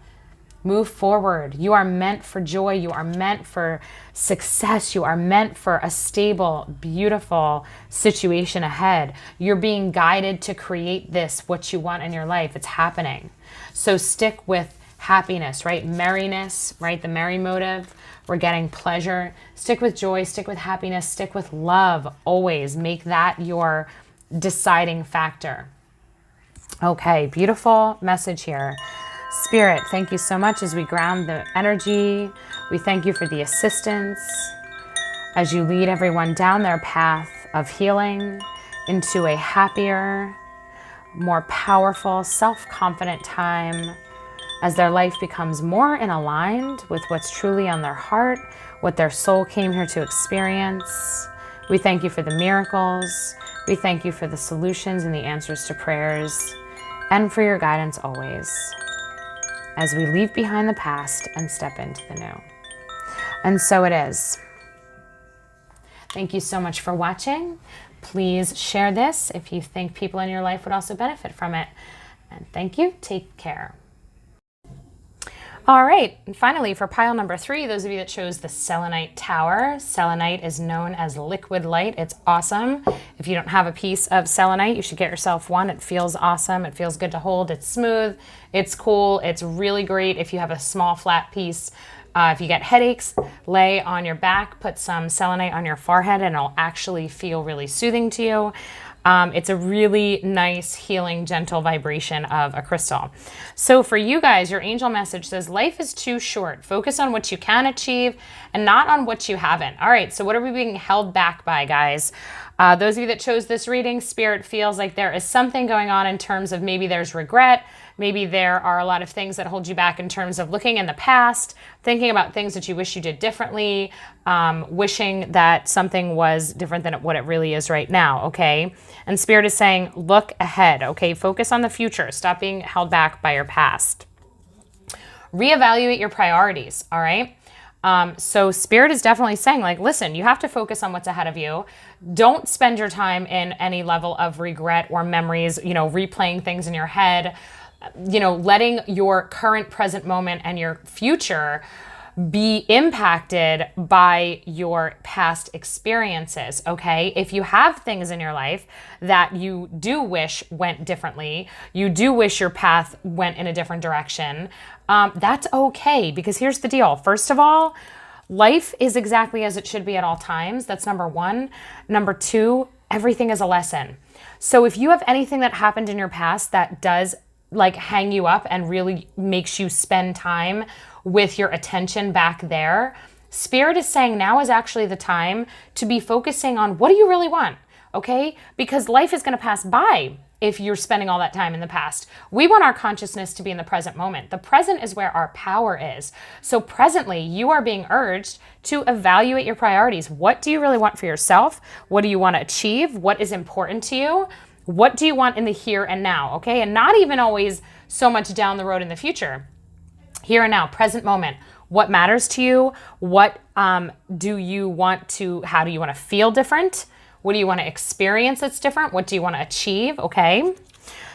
Move forward. You are meant for joy. You are meant for success. You are meant for a stable, beautiful situation ahead. You're being guided to create what you want in your life. It's happening. So stick with happiness, right? Merriness, right? The merry motive. We're getting pleasure. Stick with joy. Stick with happiness. Stick with love. Always make that your deciding factor. Okay, beautiful message here. Spirit, thank you so much as we ground the energy. We thank you for the assistance as you lead everyone down their path of healing into a happier, more powerful, self-confident time as their life becomes more in aligned with what's truly on their heart, what their soul came here to experience. We thank you for the miracles. We thank you for the solutions and the answers to prayers, and for your guidance always, as we leave behind the past and step into the new. And so it is. Thank you so much for watching. Please share this if you think people in your life would also benefit from it. And thank you. Take care. All right, and finally for pile number 3, those of you that chose the Selenite Tower. Selenite is known as liquid light. It's awesome. If you don't have a piece of selenite, you should get yourself one. It feels awesome. It feels good to hold. It's smooth. It's cool. It's really great if you have a small flat piece. If you get headaches, lay on your back, put some selenite on your forehead, and it'll actually feel really soothing to you. It's a really nice, healing, gentle vibration of a crystal. So for you guys, your angel message says, life is too short. Focus on what you can achieve and not on what you haven't. All right, so what are we being held back by, guys? Those of you that chose this reading, Spirit feels like there is something going on in terms of maybe there's regret. Maybe there are a lot of things that hold you back in terms of looking in the past, thinking about things that you wish you did differently, wishing that something was different than what it really is right now, okay? And Spirit is saying, look ahead, okay? Focus on the future. Stop being held back by your past. Reevaluate your priorities, all right? So Spirit is definitely saying, listen, you have to focus on what's ahead of you. Don't spend your time in any level of regret or memories, replaying things in your head, letting your current present moment and your future be impacted by your past experiences, okay? If you have things in your life that you do wish went differently, you do wish your path went in a different direction, that's okay, because here's the deal. First of all, life is exactly as it should be at all times. That's number one. Number two, everything is a lesson. So if you have anything that happened in your past that does like hang you up and really makes you spend time with your attention back there, Spirit is saying now is actually the time to be focusing on what do you really want, okay? Because life is going to pass by if you're spending all that time in the past. We want our consciousness to be in the present moment. The present is where our power is. So presently, you are being urged to evaluate your priorities. What do you really want for yourself? What do you want to achieve? What is important to you? What do you want in the here and now, okay? And not even always so much down the road in the future. Here and now, present moment. What matters to you? What do you want to, how do you want to feel different? What do you want to experience that's different? What do you want to achieve, okay?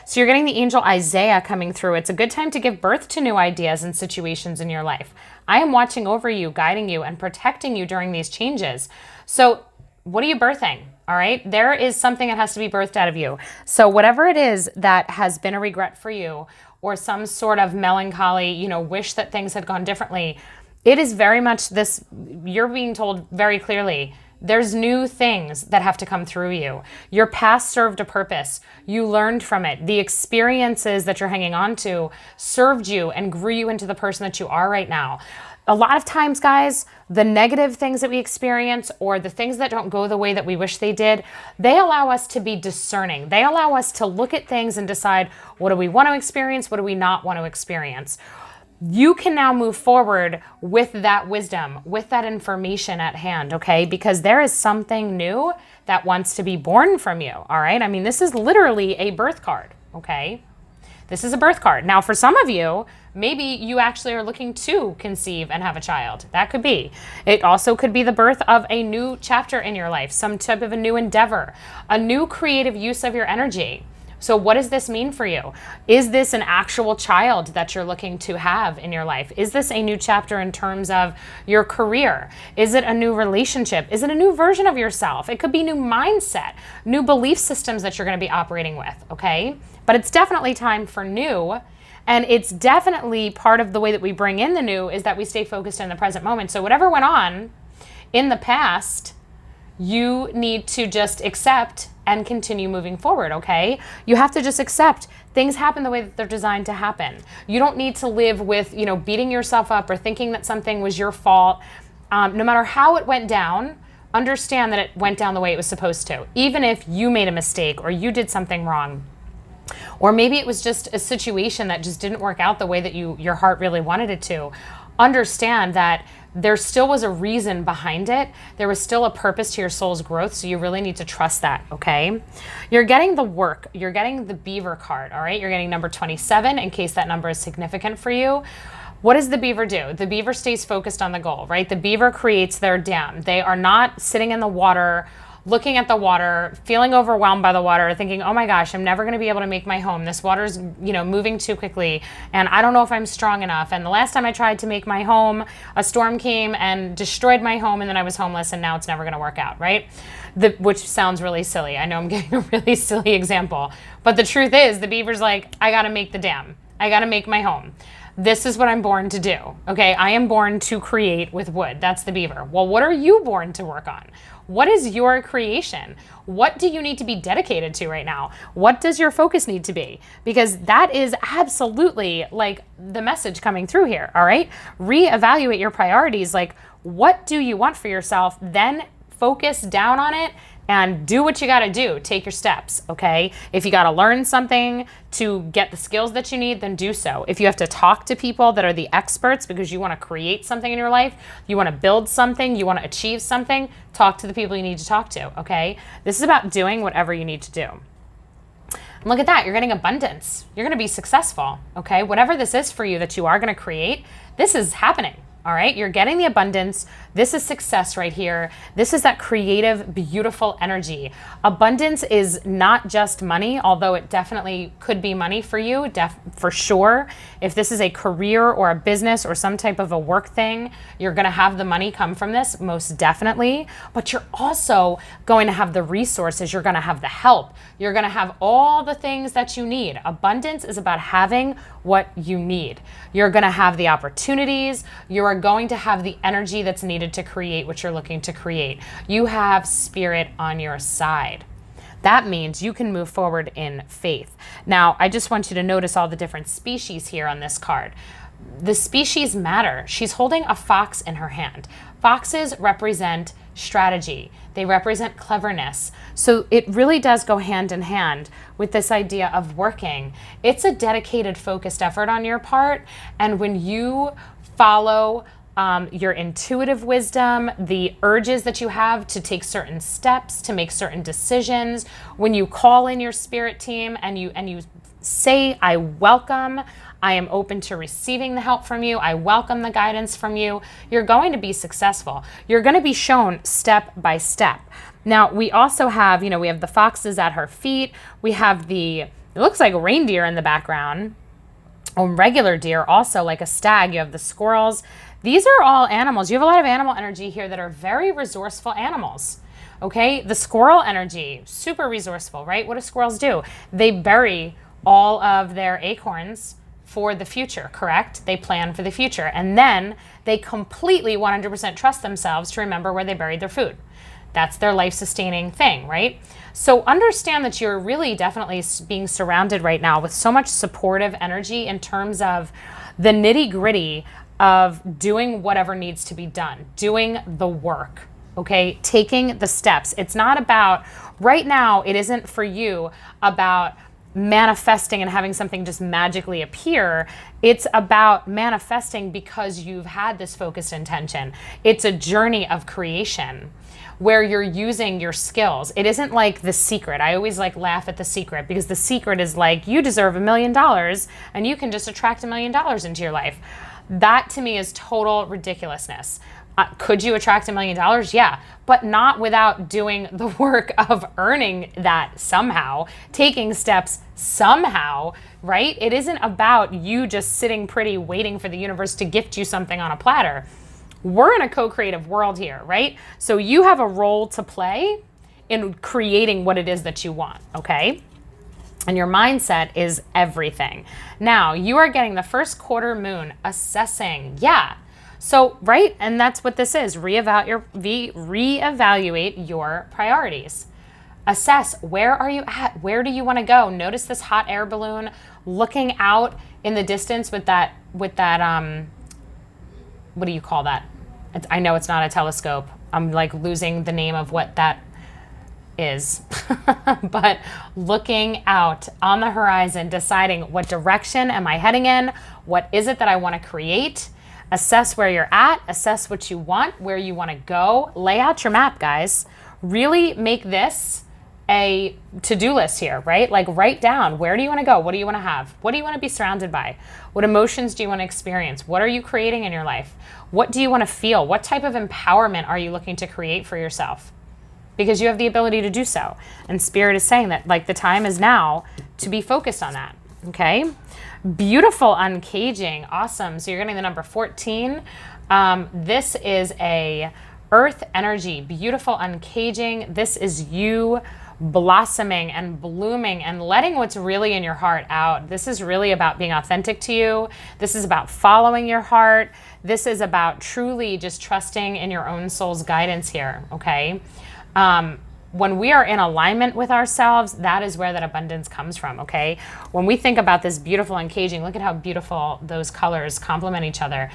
So you're getting the angel Isaiah coming through. It's a good time to give birth to new ideas and situations in your life. I am watching over you, guiding you, and protecting you during these changes. So what are you birthing? All right, there is something that has to be birthed out of you. So whatever it is that has been a regret for you, or some sort of melancholy, wish that things had gone differently, it is very much this, you're being told very clearly, there's new things that have to come through you. Your past served a purpose. You learned from it. The experiences that you're hanging on to served you and grew you into the person that you are right now. A lot of times, guys, the negative things that we experience or the things that don't go the way that we wish they did, they allow us to be discerning. They allow us to look at things and decide, what do we want to experience? What do we not want to experience? You can now move forward with that wisdom, with that information at hand, okay? Because there is something new that wants to be born from you, all right? I mean, this is literally a birth card, okay? This is a birth card. Now, for some of you, maybe you actually are looking to conceive and have a child. That could be. It also could be the birth of a new chapter in your life, some type of a new endeavor, a new creative use of your energy. So what does this mean for you? Is this an actual child that you're looking to have in your life? Is this a new chapter in terms of your career? Is it a new relationship? Is it a new version of yourself? It could be new mindset, new belief systems that you're going to be operating with, okay? But it's definitely time for new. And it's definitely part of the way that we bring in the new is that we stay focused in the present moment. So whatever went on in the past, you need to just accept and continue moving forward, okay? You have to just accept things happen the way that they're designed to happen. You don't need to live with, beating yourself up or thinking that something was your fault. No matter how it went down, understand that it went down the way it was supposed to. Even if you made a mistake or you did something wrong, or maybe it was just a situation that just didn't work out the way that your heart really wanted it to, understand that there still was a reason behind it. There was still a purpose to your soul's growth, so you really need to trust that, okay? You're getting the work. You're getting the beaver card, all right? You're getting number 27 in case that number is significant for you. What does the beaver do? The beaver stays focused on the goal, right? The beaver creates their dam. They are not sitting in the water, looking at the water, feeling overwhelmed by the water, thinking, oh my gosh, I'm never going to be able to make my home. This water's, moving too quickly, and I don't know if I'm strong enough. And the last time I tried to make my home, a storm came and destroyed my home, and then I was homeless, and now it's never going to work out, right? Which sounds really silly. I know I'm giving a really silly example, but the truth is the beaver's like, I got to make the dam. I got to make my home. This is what I'm born to do, okay? I am born to create with wood. That's the beaver. Well, what are you born to work on? What is your creation? What do you need to be dedicated to right now? What does your focus need to be? Because that is absolutely like the message coming through here, all right? Reevaluate your priorities. Like, what do you want for yourself? Then focus down on it and do what you got to do. Take your steps, okay? If you got to learn something to get the skills that you need, then do so. If you have to talk to people that are the experts because you want to create something in your life, you want to build something, you want to achieve something, talk to the people you need to talk to, okay? This is about doing whatever you need to do. And look at that, you're getting abundance. You're going to be successful, okay? Whatever this is for you that you are going to create, this is happening. All right, you're getting the abundance. This is success right here. This is that creative, beautiful energy. Abundance is not just money, although it definitely could be money for you, for sure. If this is a career or a business or some type of a work thing, you're going to have the money come from this, most definitely. But you're also going to have the resources. You're going to have the help. You're going to have all the things that you need. Abundance is about having what you need. You're going to have the opportunities. You are going to have the energy that's needed to create what you're looking to create. You have spirit on your side. That means you can move forward in faith. Now, I just want you to notice all the different species here on this card. The species matter. She's holding a fox in her hand. Foxes represent strategy. They represent cleverness. So it really does go hand in hand with this idea of working. It's a dedicated, focused effort on your part. And when you follow your intuitive wisdom, the urges that you have to take certain steps, to make certain decisions, when you call in your spirit team and you say, I welcome, I am open to receiving the help from you, I welcome the guidance from you, you're going to be successful. You're going to be shown step by step. Now, we also have, we have the foxes at her feet. We have it looks like a reindeer in the background. A regular deer, also like a stag. You have the squirrels. These are all animals. You have a lot of animal energy here that are very resourceful animals. Okay, the squirrel energy, super resourceful, right? What do squirrels do? They bury all of their acorns for the future, correct? They plan for the future. And then they completely 100% trust themselves to remember where they buried their food. That's their life-sustaining thing, right? So understand that you're really definitely being surrounded right now with so much supportive energy in terms of the nitty-gritty of doing whatever needs to be done, doing the work, okay? Taking the steps. It's not about, right now, it isn't for you about manifesting and having something just magically appear. It's about manifesting because you've had this focused intention. It's a journey of creation where you're using your skills. It isn't like The Secret. I always laugh at The Secret because The Secret is like, you deserve $1 million and you can just attract $1 million into your life. That to me is total ridiculousness. Could you attract $1 million? Yeah, but not without doing the work of earning that somehow, taking steps somehow, right? It isn't about you just sitting pretty waiting for the universe to gift you something on a platter. We're in a co-creative world here, right? So you have a role to play in creating what it is that you want, okay? And your mindset is everything. Now, you are getting the first quarter moon assessing. Yeah. So, right? And that's what this is. Reevaluate your priorities. Assess, where are you at? Where do you want to go? Notice this hot air balloon looking out in the distance with that what do you call that? I know it's not a telescope. I'm losing the name of what that is. But looking out on the horizon, deciding what direction am I heading in? What is it that I want to create? Assess where you're at, assess what you want, where you want to go. Lay out your map, guys. Really make this a to-do list here, right? Write down, where do you want to go? What do you want to have? What do you want to be surrounded by? What emotions do you want to experience? What are you creating in your life? What do you want to feel? What type of empowerment are you looking to create for yourself? Because you have the ability to do so. And Spirit is saying that the time is now to be focused on that, okay? Beautiful uncaging, awesome. So you're getting the number 14. This is a earth energy, beautiful uncaging. This is you blossoming and blooming and letting what's really in your heart out. This is really about being authentic to you. This is about following your heart. This is about truly just trusting in your own soul's guidance here, okay? When we are in alignment with ourselves, that is where that abundance comes from, okay? When we think about this beautiful uncaging, look at how beautiful those colors complement each other.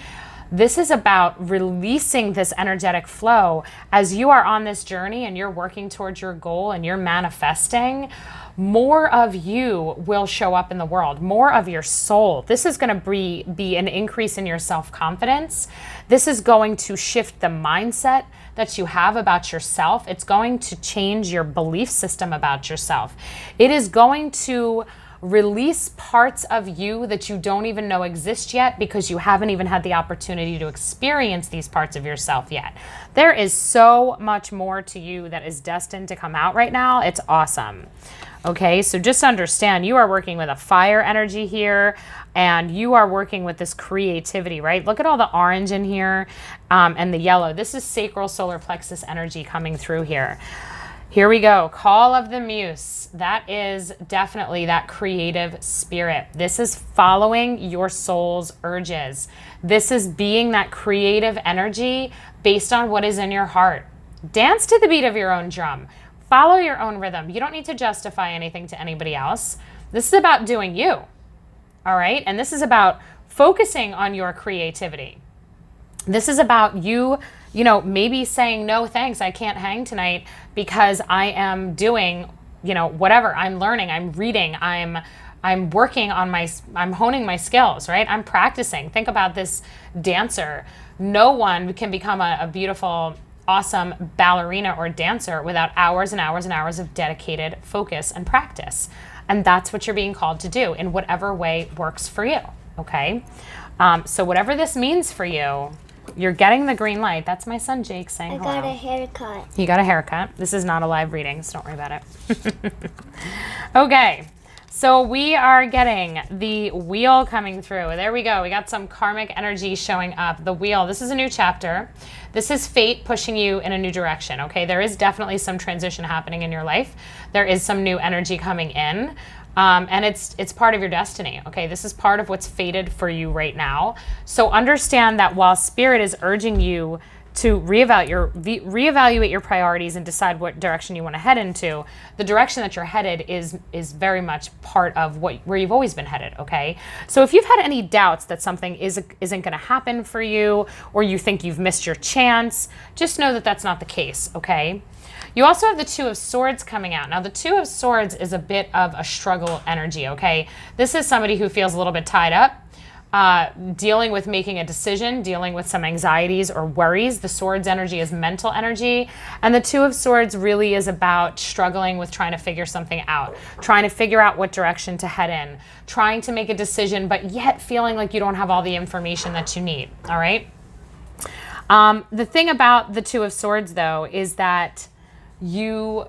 This is about releasing this energetic flow as you are on this journey and you're working towards your goal and you're manifesting. More of you will show up in the world, more of your soul. This is going to be an increase in your self-confidence. This is going to shift the mindset that you have about yourself. It's going to change your belief system about yourself. It is going to Release parts of you that you don't even know exist yet because you haven't even had the opportunity to experience these parts of yourself yet. There is so much more to you that is destined to come out right now. It's awesome. Okay, so just understand you are working with a fire energy here, and you are working with this creativity, right? Look at all the orange in here and the yellow. This is sacral solar plexus energy coming through here. Here we go. Call of the Muse. That is definitely that creative spirit. This is following your soul's urges. This is being that creative energy based on what is in your heart. Dance to the beat of your own drum. Follow your own rhythm. You don't need to justify anything to anybody else. This is about doing you. All right? And this is about focusing on your creativity. This is about you, maybe saying, no, thanks, I can't hang tonight because I am doing, whatever. I'm learning, I'm reading, I'm working on I'm honing my skills, right? I'm practicing. Think about this dancer. No one can become a beautiful, awesome ballerina or dancer without hours and hours and hours of dedicated focus and practice. And that's what you're being called to do in whatever way works for you, okay? So whatever this means for you, you're getting the green light. That's my son Jake saying hello. I got a haircut. You got a haircut. This is not a live reading, so don't worry about it. Okay, so we are getting the wheel coming through. There we go. We got some karmic energy showing up. The wheel. This is a new chapter. This is fate pushing you in a new direction, okay? There is definitely some transition happening in your life. There is some new energy coming in. And it's part of your destiny, okay? This is part of what's fated for you right now. So understand that while Spirit is urging you to reevaluate your priorities and decide what direction you want to head into, the direction that you're headed is very much part of where you've always been headed, okay? So if you've had any doubts that something isn't going to happen for you, or you think you've missed your chance, just know that that's not the case, okay? You also have the Two of Swords coming out. Now, the Two of Swords is a bit of a struggle energy, okay? This is somebody who feels a little bit tied up, dealing with making a decision, dealing with some anxieties or worries. The Swords energy is mental energy. And the Two of Swords really is about struggling with trying to figure something out, trying to figure out what direction to head in, trying to make a decision, but yet feeling like you don't have all the information that you need, all right? The thing about the Two of Swords, though, is that you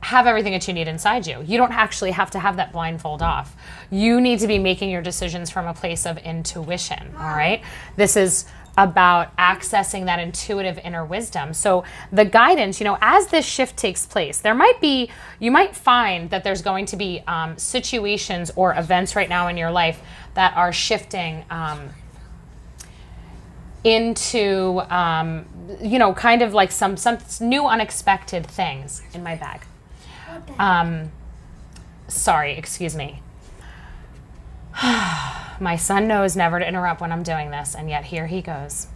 have everything that you need inside you. You don't actually have to have that blindfold off. You need to be making your decisions from a place of intuition, all right? This is about accessing that intuitive inner wisdom. So the guidance, as this shift takes place, you might find that there's going to be situations or events right now in your life that are shifting into, kind of like some new unexpected things in my bag. Sorry, excuse me. My son knows never to interrupt when I'm doing this, and yet here he goes.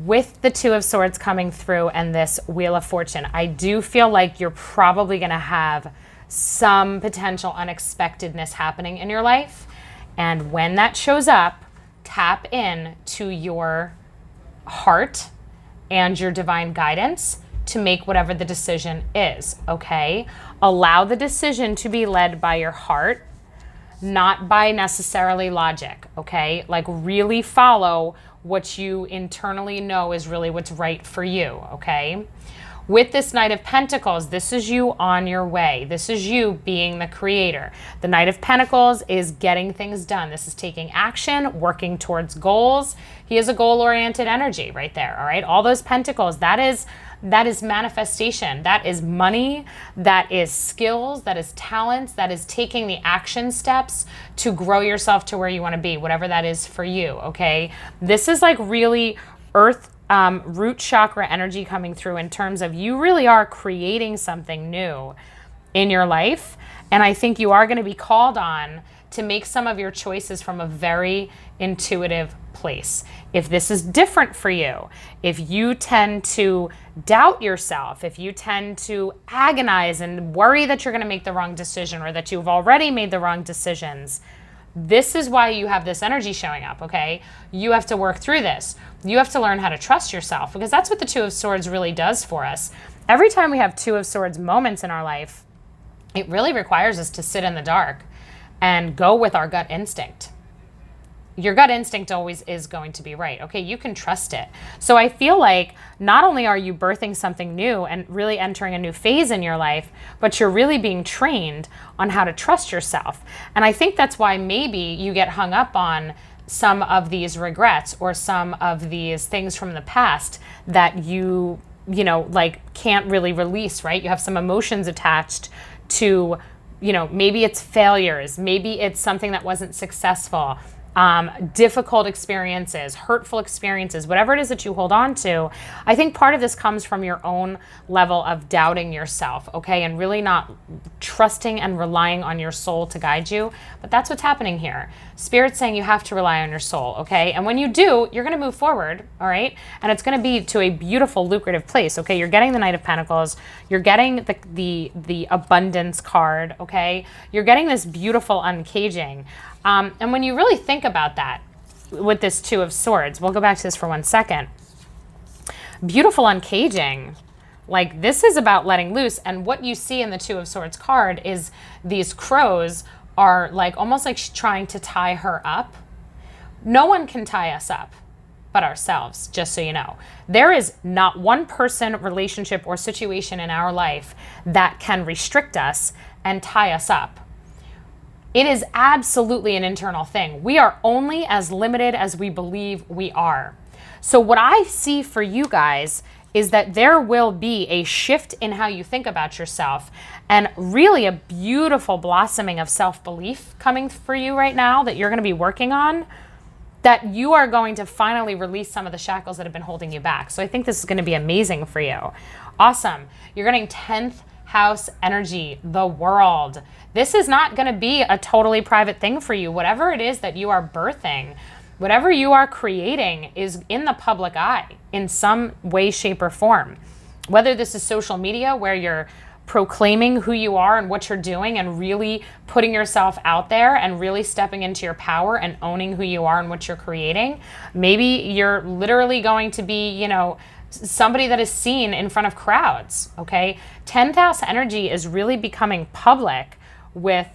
With the Two of Swords coming through and this Wheel of Fortune, I do feel like you're probably going to have some potential unexpectedness happening in your life. And when that shows up, tap in to your heart and your divine guidance to make whatever the decision is, okay? Allow the decision to be led by your heart, not by necessarily logic, okay? Like really follow what you internally know is really what's right for you, okay? With this Knight of Pentacles, this is you on your way. This is you being the creator. The Knight of Pentacles is getting things done. This is taking action, working towards goals. He is a goal-oriented energy right there, all right? All those pentacles, that is manifestation. That is money. That is skills. That is talents. That is taking the action steps to grow yourself to where you want to be, whatever that is for you, okay? This is like really earth root chakra energy coming through in terms of you really are creating something new in your life. And I think you are going to be called on to make some of your choices from a very intuitive place. If this is different for you, if you tend to doubt yourself, if you tend to agonize and worry that you're going to make the wrong decision or that you've already made the wrong decisions, this is why you have this energy showing up, okay? You have to work through this. You have to learn how to trust yourself, because that's what the Two of Swords really does for us. Every time we have Two of Swords moments in our life, it really requires us to sit in the dark and go with our gut instinct. Your gut instinct always is going to be right. Okay, you can trust it. So I feel like not only are you birthing something new and really entering a new phase in your life, but you're really being trained on how to trust yourself. And I think that's why maybe you get hung up on some of these regrets or some of these things from the past that you know, like can't really release, right? You have some emotions attached to, you know, maybe it's failures, maybe it's something that wasn't successful, difficult experiences, hurtful experiences, whatever it is that you hold on to. I think part of this comes from your own level of doubting yourself, okay, and really not trusting and relying on your soul to guide you. But that's what's happening here. Spirit's saying you have to rely on your soul, okay? And when you do, you're going to move forward, all right? And it's going to be to a beautiful, lucrative place, okay? You're getting the Knight of Pentacles. You're getting the abundance card, okay? You're getting this beautiful uncaging. And when you really think about that with this Two of Swords, we'll go back to this for 1 second. Beautiful uncaging, like this is about letting loose. And what you see in the Two of Swords card is these crows are like almost like trying to tie her up. No one can tie us up but ourselves, just so you know. There is not one person, relationship, or situation in our life that can restrict us and tie us up. It is absolutely an internal thing. We are only as limited as we believe we are. So what I see for you guys is that there will be a shift in how you think about yourself and really a beautiful blossoming of self-belief coming for you right now that you're going to be working on, that you are going to finally release some of the shackles that have been holding you back. So I think this is going to be amazing for you. Awesome. You're getting 10th house energy, the world. This is not going to be a totally private thing for you. Whatever it is that you are birthing, whatever you are creating is in the public eye in some way, shape, or form. Whether this is social media where you're proclaiming who you are and what you're doing and really putting yourself out there and really stepping into your power and owning who you are and what you're creating. Maybe you're literally going to be, you know, somebody that is seen in front of crowds, okay? 10th house energy is really becoming public with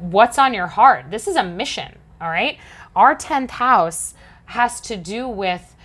what's on your heart. This is a mission, all right? Our 10th house has to do with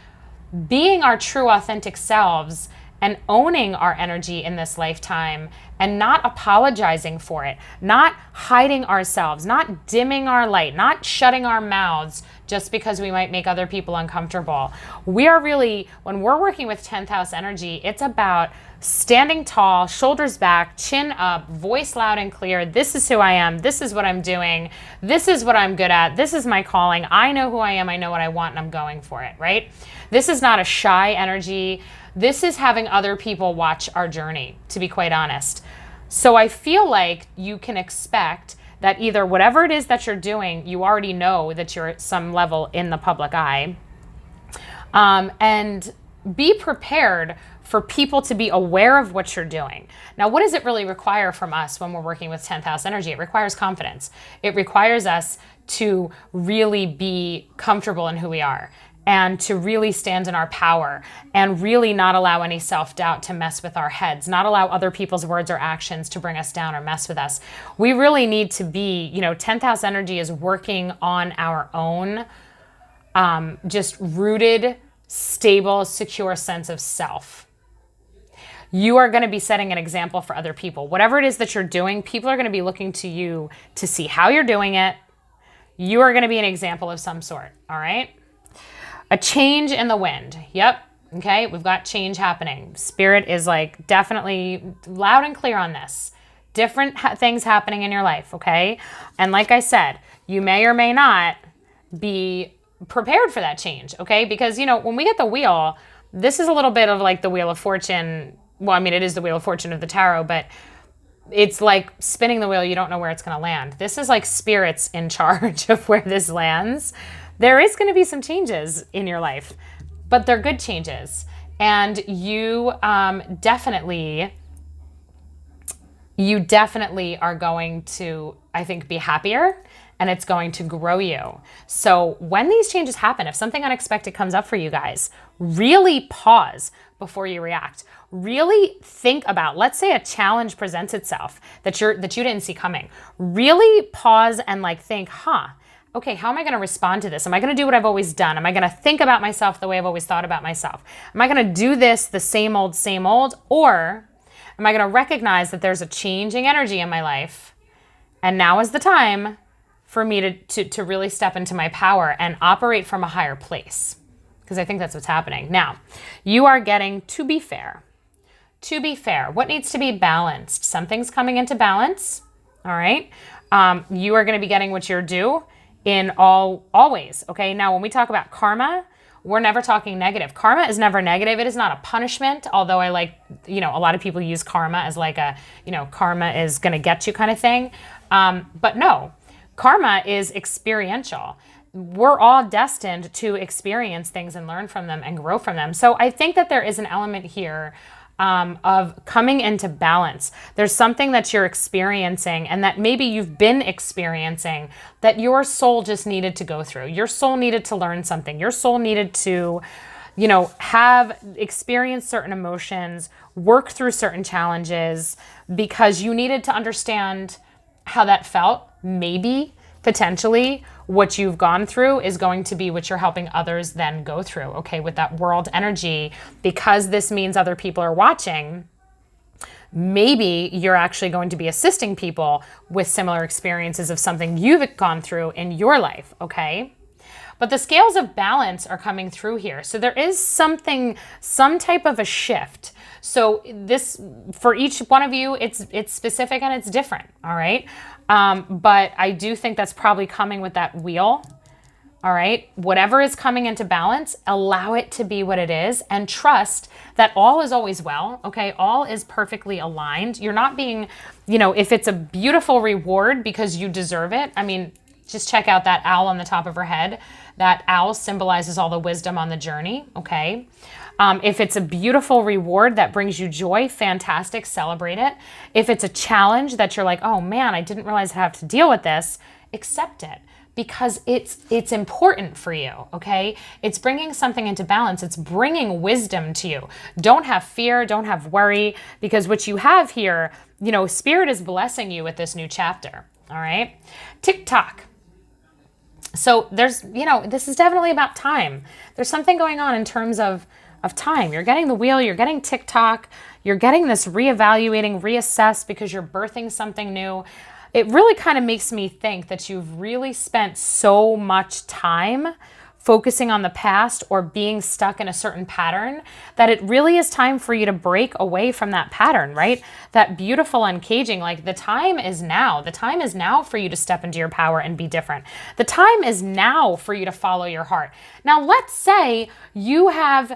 being our true authentic selves and owning our energy in this lifetime and not apologizing for it, not hiding ourselves, not dimming our light, not shutting our mouths just because we might make other people uncomfortable. We are really, when we're working with 10th house energy, it's about standing tall, shoulders back, chin up, voice loud and clear. This is who I am. This is what I'm doing. This is what I'm good at. This is my calling. I know who I am. I know what I want and I'm going for it, right? This is not a shy energy. This is having other people watch our journey, to be quite honest. So I feel like you can expect that either whatever it is that you're doing, you already know that you're at some level in the public eye. And be prepared for people to be aware of what you're doing. Now, what does it really require from us when we're working with 10th house energy? It requires confidence. It requires us to really be comfortable in who we are and to really stand in our power and really not allow any self-doubt to mess with our heads, not allow other people's words or actions to bring us down or mess with us. We really need to be, you know, 10th house energy is working on our own, just rooted, stable, secure sense of self. You are going to be setting an example for other people. Whatever it is that you're doing, people are going to be looking to you to see how you're doing it. You are going to be an example of some sort, all right? A change in the wind. Yep. Okay. We've got change happening. Spirit is like definitely loud and clear on this. Different things happening in your life. Okay. And like I said, you may or may not be prepared for that change. Okay. Because, you know, when we get the wheel, this is a little bit of like the Wheel of Fortune. Well, I mean, it is the Wheel of Fortune of the tarot, but it's like spinning the wheel. You don't know where it's going to land. This is like spirits in charge of where this lands. There is going to be some changes in your life, but they're good changes. And you definitely are going to, I think, be happier and it's going to grow you. So when these changes happen, if something unexpected comes up for you guys, really pause before you react. Really think about, let's say a challenge presents itself that you didn't see coming. Really pause and like think, okay, how am I going to respond to this? Am I going to do what I've always done? Am I going to think about myself the way I've always thought about myself? Am I going to do this the same old, or am I going to recognize that there's a changing energy in my life, and now is the time for me to really step into my power and operate from a higher place? Because I think that's what's happening. Now, you are getting to be fair. To be fair, what needs to be balanced? Something's coming into balance, all right? You are going to be getting what you're due in all ways, okay? Now, when we talk about karma, we're never talking negative. Karma is never negative. It is not a punishment, although I like, a lot of people use karma as like a, karma is going to get you kind of thing. But no, karma is experiential. We're all destined to experience things and learn from them and grow from them. So I think that there is an element here of coming into balance. There's something that you're experiencing and that maybe you've been experiencing that your soul just needed to go through. Your soul needed to learn something. Your soul needed to, have experienced certain emotions, work through certain challenges because you needed to understand how that felt. Maybe, potentially, what you've gone through is going to be what you're helping others then go through, okay, with that world energy. Because this means other people are watching, maybe you're actually going to be assisting people with similar experiences of something you've gone through in your life, okay? But the scales of balance are coming through here. So there is some type of a shift. So this, for each one of you, it's specific and it's different, all right? But I do think that's probably coming with that wheel, all right? Whatever is coming into balance, allow it to be what it is and trust that all is always well, okay? All is perfectly aligned. You're not being, if it's a beautiful reward because you deserve it, I mean, just check out that owl on the top of her head. That owl symbolizes all the wisdom on the journey, okay? If it's a beautiful reward that brings you joy, fantastic, celebrate it. If it's a challenge that you're like, oh man, I didn't realize I have to deal with this, accept it because it's important for you, okay? It's bringing something into balance. It's bringing wisdom to you. Don't have fear, don't have worry, because what you have here, Spirit is blessing you with this new chapter, all right? TikTok. So there's, this is definitely about time. There's something going on in terms of time. You're getting the wheel, you're getting TikTok, you're getting this reevaluating, reassess because you're birthing something new. It really kind of makes me think that you've really spent so much time focusing on the past or being stuck in a certain pattern that it really is time for you to break away from that pattern, right? That beautiful uncaging, like the time is now. The time is now for you to step into your power and be different. The time is now for you to follow your heart. Now, let's say you have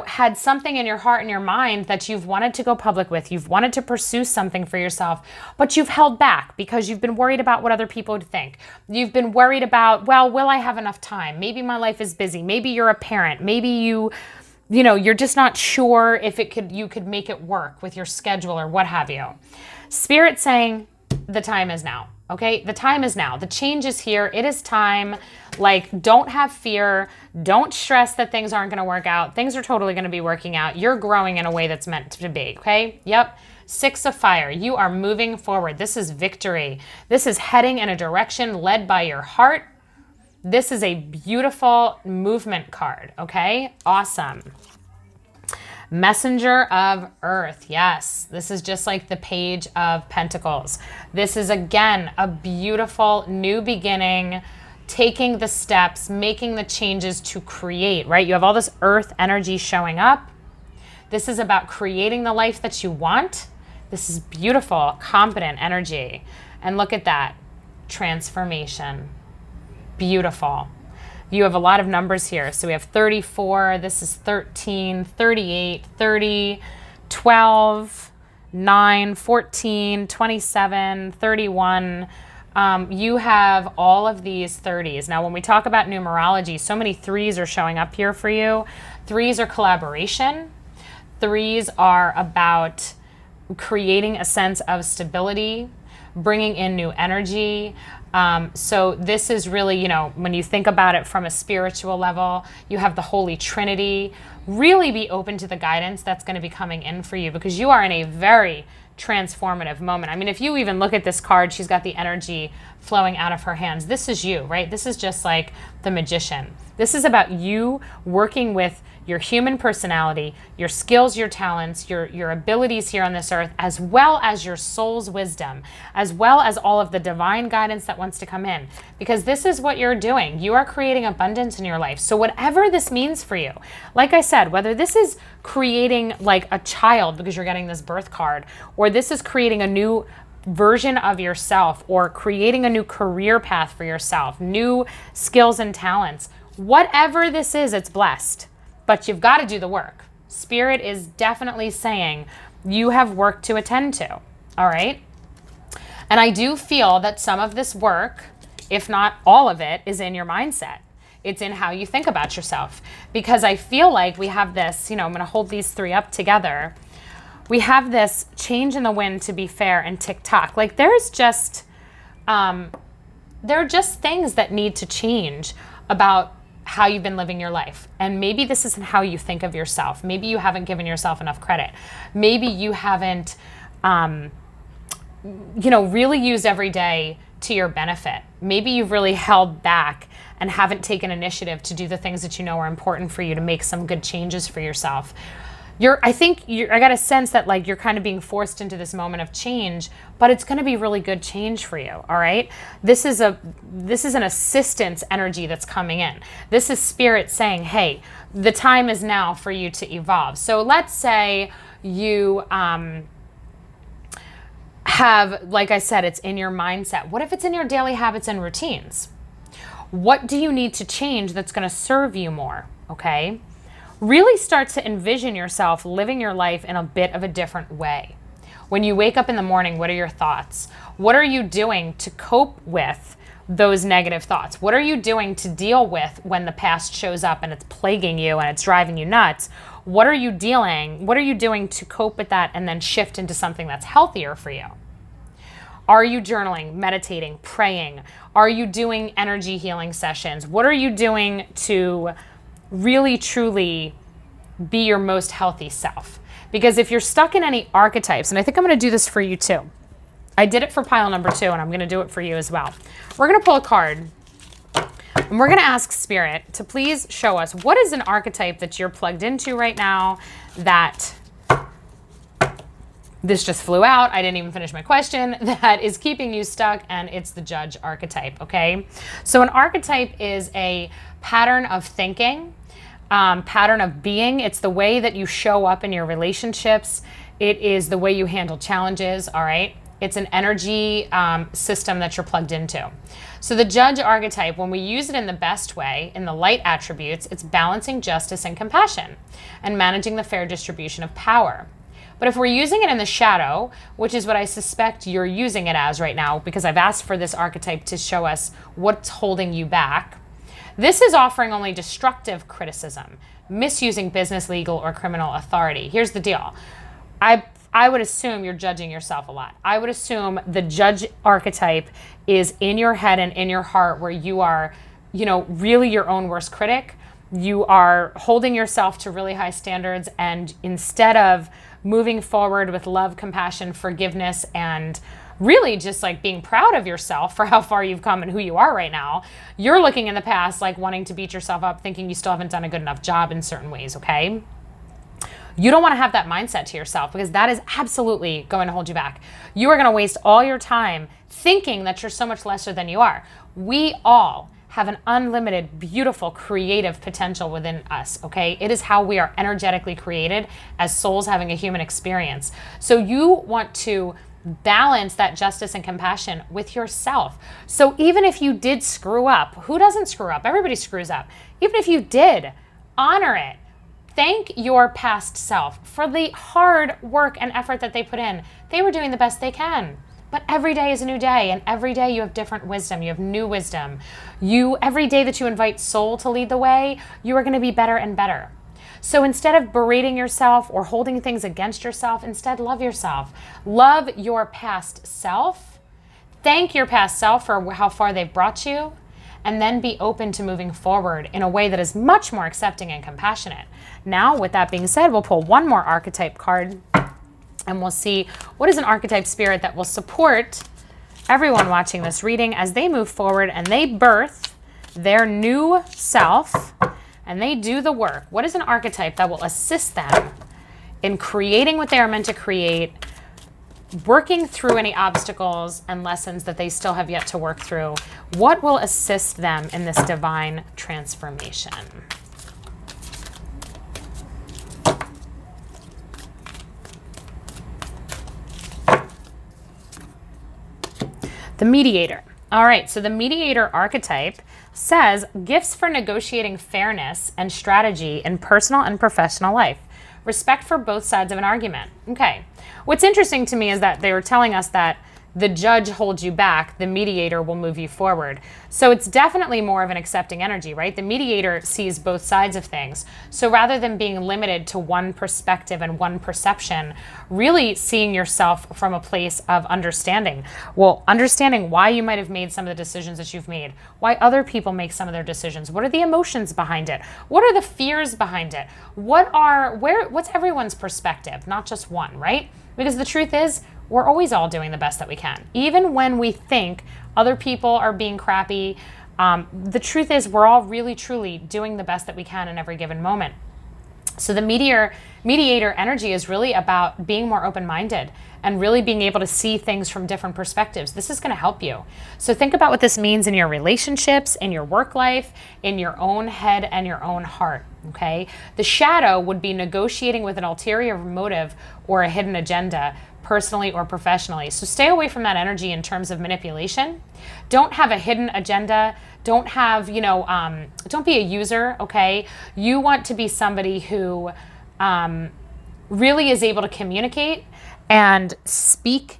had something in your heart and your mind that you've wanted to go public with, you've wanted to pursue something for yourself, but you've held back because you've been worried about what other people would think. You've been worried about, well, will I have enough time? Maybe my life is busy. Maybe you're a parent. Maybe you're just not sure if you could make it work with your schedule or what have you. Spirit saying the time is now. Okay, the time is now. The change is here. It is time. Like, don't have fear. Don't stress that things aren't going to work out. Things are totally going to be working out. You're growing in a way that's meant to be, okay? Yep. 6 of Fire. You are moving forward. This is victory. This is heading in a direction led by your heart. This is a beautiful movement card, okay? Awesome. Messenger of Earth. Yes, this is just like the Page of Pentacles. This is, again, a beautiful new beginning, taking the steps, making the changes to create, right? You have all this Earth energy showing up. This is about creating the life that you want. This is beautiful, competent energy. And look at that, transformation. Beautiful. You have a lot of numbers here. So we have 34, this is 13, 38, 30, 12, 9, 14, 27, 31. You have all of these 30s. Now, when we talk about numerology, so many 3s are showing up here for you. 3s are collaboration. 3s are about creating a sense of stability, bringing in new energy. So this is really, you know, when you think about it from a spiritual level, you have the Holy Trinity. Really be open to the guidance that's going to be coming in for you, because you are in a very transformative moment. I mean, if you even look at this card, she's got the energy flowing out of her hands. This is you, right? This is just like the magician. This is about you working with your human personality, your skills, your talents, your abilities here on this earth, as well as your soul's wisdom, as well as all of the divine guidance that wants to come in. Because this is what you're doing. You are creating abundance in your life. So whatever this means for you, like I said, whether this is creating like a child because you're getting this birth card, or this is creating a new version of yourself, or creating a new career path for yourself, new skills and talents, whatever this is, it's blessed. But you've got to do the work. Spirit is definitely saying you have work to attend to, all right? And I do feel that some of this work, if not all of it, is in your mindset. It's in how you think about yourself. Because I feel like we have this, you know, I'm going to hold these three up together. We have this change in the wind, to be fair, and tick-tock. Like there's just, there are just things that need to change about how you've been living your life. And maybe this isn't how you think of yourself. Maybe you haven't given yourself enough credit. Maybe you haven't, really used every day to your benefit. Maybe you've really held back and haven't taken initiative to do the things that you know are important for you, to make some good changes for yourself. I got a sense that like you're kind of being forced into this moment of change, but it's going to be really good change for you. All right. This is an assistance energy that's coming in. This is Spirit saying, hey, the time is now for you to evolve. So let's say you, have, like I said, it's in your mindset. What if it's in your daily habits and routines? What do you need to change that's going to serve you more? Okay. Really start to envision yourself living your life in a bit of a different way. When you wake up in the morning, what are your thoughts? What are you doing to cope with those negative thoughts? What are you doing to deal with when the past shows up and it's plaguing you and it's driving you nuts? What are you doing to cope with that and then shift into something that's healthier for you? Are you journaling, meditating, praying? Are you doing energy healing sessions? What are you doing to really, truly be your most healthy self? Because if you're stuck in any archetypes, and I think I'm going to do this for you too. I did it for pile number 2, and I'm going to do it for you as well. We're going to pull a card, and we're going to ask Spirit to please show us what is an archetype that you're plugged into right now that this just flew out. I didn't even finish my question. That is keeping you stuck, and it's the Judge archetype, okay? So an archetype is a pattern of thinking, pattern of being. It's the way that you show up in your relationships. It is the way you handle challenges, all right? It's an energy system that you're plugged into. So the Judge archetype, when we use it in the best way, in the light attributes, it's balancing justice and compassion and managing the fair distribution of power. But if we're using it in the shadow, which is what I suspect you're using it as right now, because I've asked for this archetype to show us what's holding you back, this is offering only destructive criticism, misusing business, legal, or criminal authority. Here's the deal. I would assume you're judging yourself a lot. I would assume the Judge archetype is in your head and in your heart, where you are, really your own worst critic. You are holding yourself to really high standards, and instead of moving forward with love, compassion, forgiveness, and really just like being proud of yourself for how far you've come and who you are right now, you're looking in the past like wanting to beat yourself up, thinking you still haven't done a good enough job in certain ways, okay? You don't want to have that mindset to yourself, because that is absolutely going to hold you back. You are going to waste all your time thinking that you're so much lesser than you are. We all have an unlimited, beautiful, creative potential within us, okay? It is how we are energetically created as souls having a human experience. So you want to balance that justice and compassion with yourself. So even if you did screw up, who doesn't screw up? Everybody screws up. Even if you did, honor it. Thank your past self for the hard work and effort that they put in. They were doing the best they can. But every day is a new day, and every day you have different wisdom. You have new wisdom. Every day that you invite soul to lead the way, you are going to be better and better. So instead of berating yourself or holding things against yourself, instead love yourself. Love your past self. Thank your past self for how far they've brought you, and then be open to moving forward in a way that is much more accepting and compassionate. Now, with that being said, we'll pull one more archetype card, and we'll see what is an archetype spirit that will support everyone watching this reading as they move forward and they birth their new self and they do the work. What is an archetype that will assist them in creating what they are meant to create, working through any obstacles and lessons that they still have yet to work through? What will assist them in this divine transformation? The mediator. All right, so the mediator archetype says gifts for negotiating fairness and strategy in personal and professional life. Respect for both sides of an argument. Okay, what's interesting to me is that they were telling us that the judge holds you back, the mediator will move you forward. So it's definitely more of an accepting energy, right? The mediator sees both sides of things. So rather than being limited to one perspective and one perception, really seeing yourself from a place of understanding. Well, understanding why you might have made some of the decisions that you've made, why other people make some of their decisions, what are the emotions behind it, what are the fears behind it, what's everyone's perspective, not just one, right? Because the truth is, we're always all doing the best that we can. Even when we think other people are being crappy, the truth is we're all really, truly doing the best that we can in every given moment. So the mediator energy is really about being more open-minded and really being able to see things from different perspectives. This is going to help you. So think about what this means in your relationships, in your work life, in your own head and your own heart, okay? The shadow would be negotiating with an ulterior motive or a hidden agenda, personally or professionally. So stay away from that energy in terms of manipulation. Don't have a hidden agenda. Don't have, don't be a user, okay? You want to be somebody who really is able to communicate and speak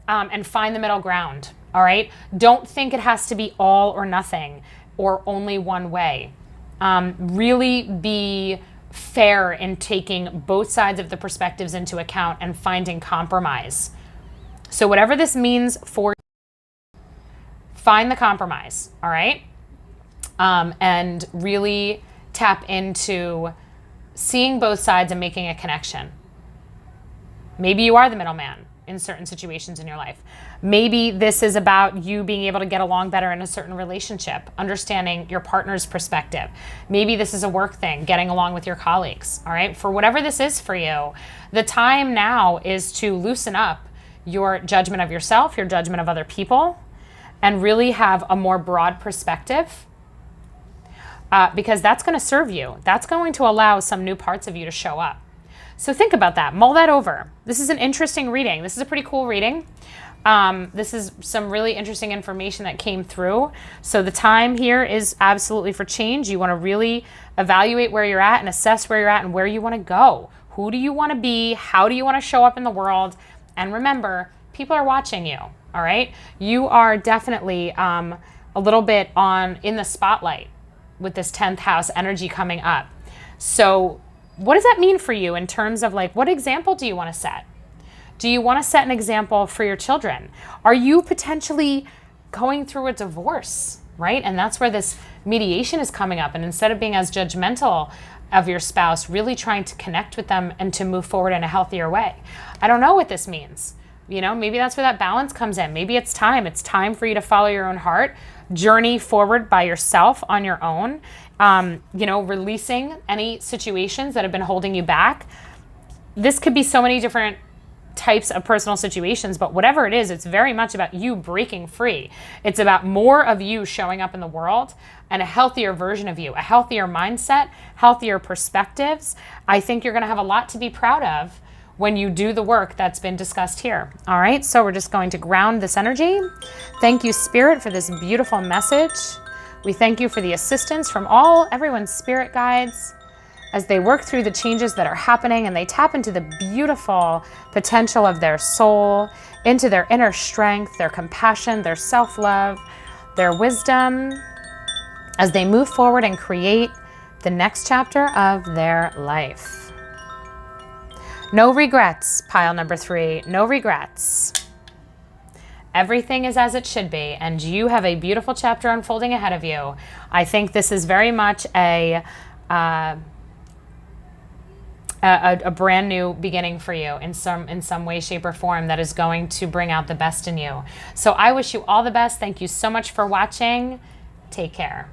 and find the middle ground, all right? Don't think it has to be all or nothing or only one way. Really be fair in taking both sides of the perspectives into account and finding compromise. So whatever this means for you, find the compromise, all right? And really tap into seeing both sides and making a connection. Maybe you are the middleman in certain situations in your life. Maybe this is about you being able to get along better in a certain relationship, understanding your partner's perspective. Maybe this is a work thing, getting along with your colleagues, all right? For whatever this is for you, the time now is to loosen up your judgment of yourself, your judgment of other people, and really have a more broad perspective because that's going to serve you. That's going to allow some new parts of you to show up. So think about that. Mull that over. This is an interesting reading. This is a pretty cool reading. This is some really interesting information that came through. So the time here is absolutely for change. You want to really evaluate where you're at and assess where you're at and where you want to go. Who do you want to be? How do you want to show up in the world? And remember, people are watching you, all right? You are definitely a little bit in the spotlight with this 10th house energy coming up. So what does that mean for you in terms of what example do you want to set? Do you want to set an example for your children? Are you potentially going through a divorce, right? And that's where this mediation is coming up. And instead of being as judgmental of your spouse, really trying to connect with them and to move forward in a healthier way. I don't know what this means. Maybe that's where that balance comes in. Maybe it's time. It's time for you to follow your own heart, journey forward by yourself on your own, releasing any situations that have been holding you back. This could be so many different types of personal situations, but whatever it is, it's very much about you breaking free. It's about more of you showing up in the world and a healthier version of you, a healthier mindset, healthier perspectives. I think you're going to have a lot to be proud of when you do the work that's been discussed here. All right, so we're just going to ground this energy. Thank you, Spirit, for this beautiful message. We thank you for the assistance from everyone's spirit guides as they work through the changes that are happening and they tap into the beautiful potential of their soul, into their inner strength, their compassion, their self-love, their wisdom, as they move forward and create the next chapter of their life. No regrets, pile number 3, no regrets. Everything is as it should be, and you have a beautiful chapter unfolding ahead of you. I think this is very much a brand new beginning for you in some way, shape, or form that is going to bring out the best in you. So I wish you all the best. Thank you so much for watching. Take care.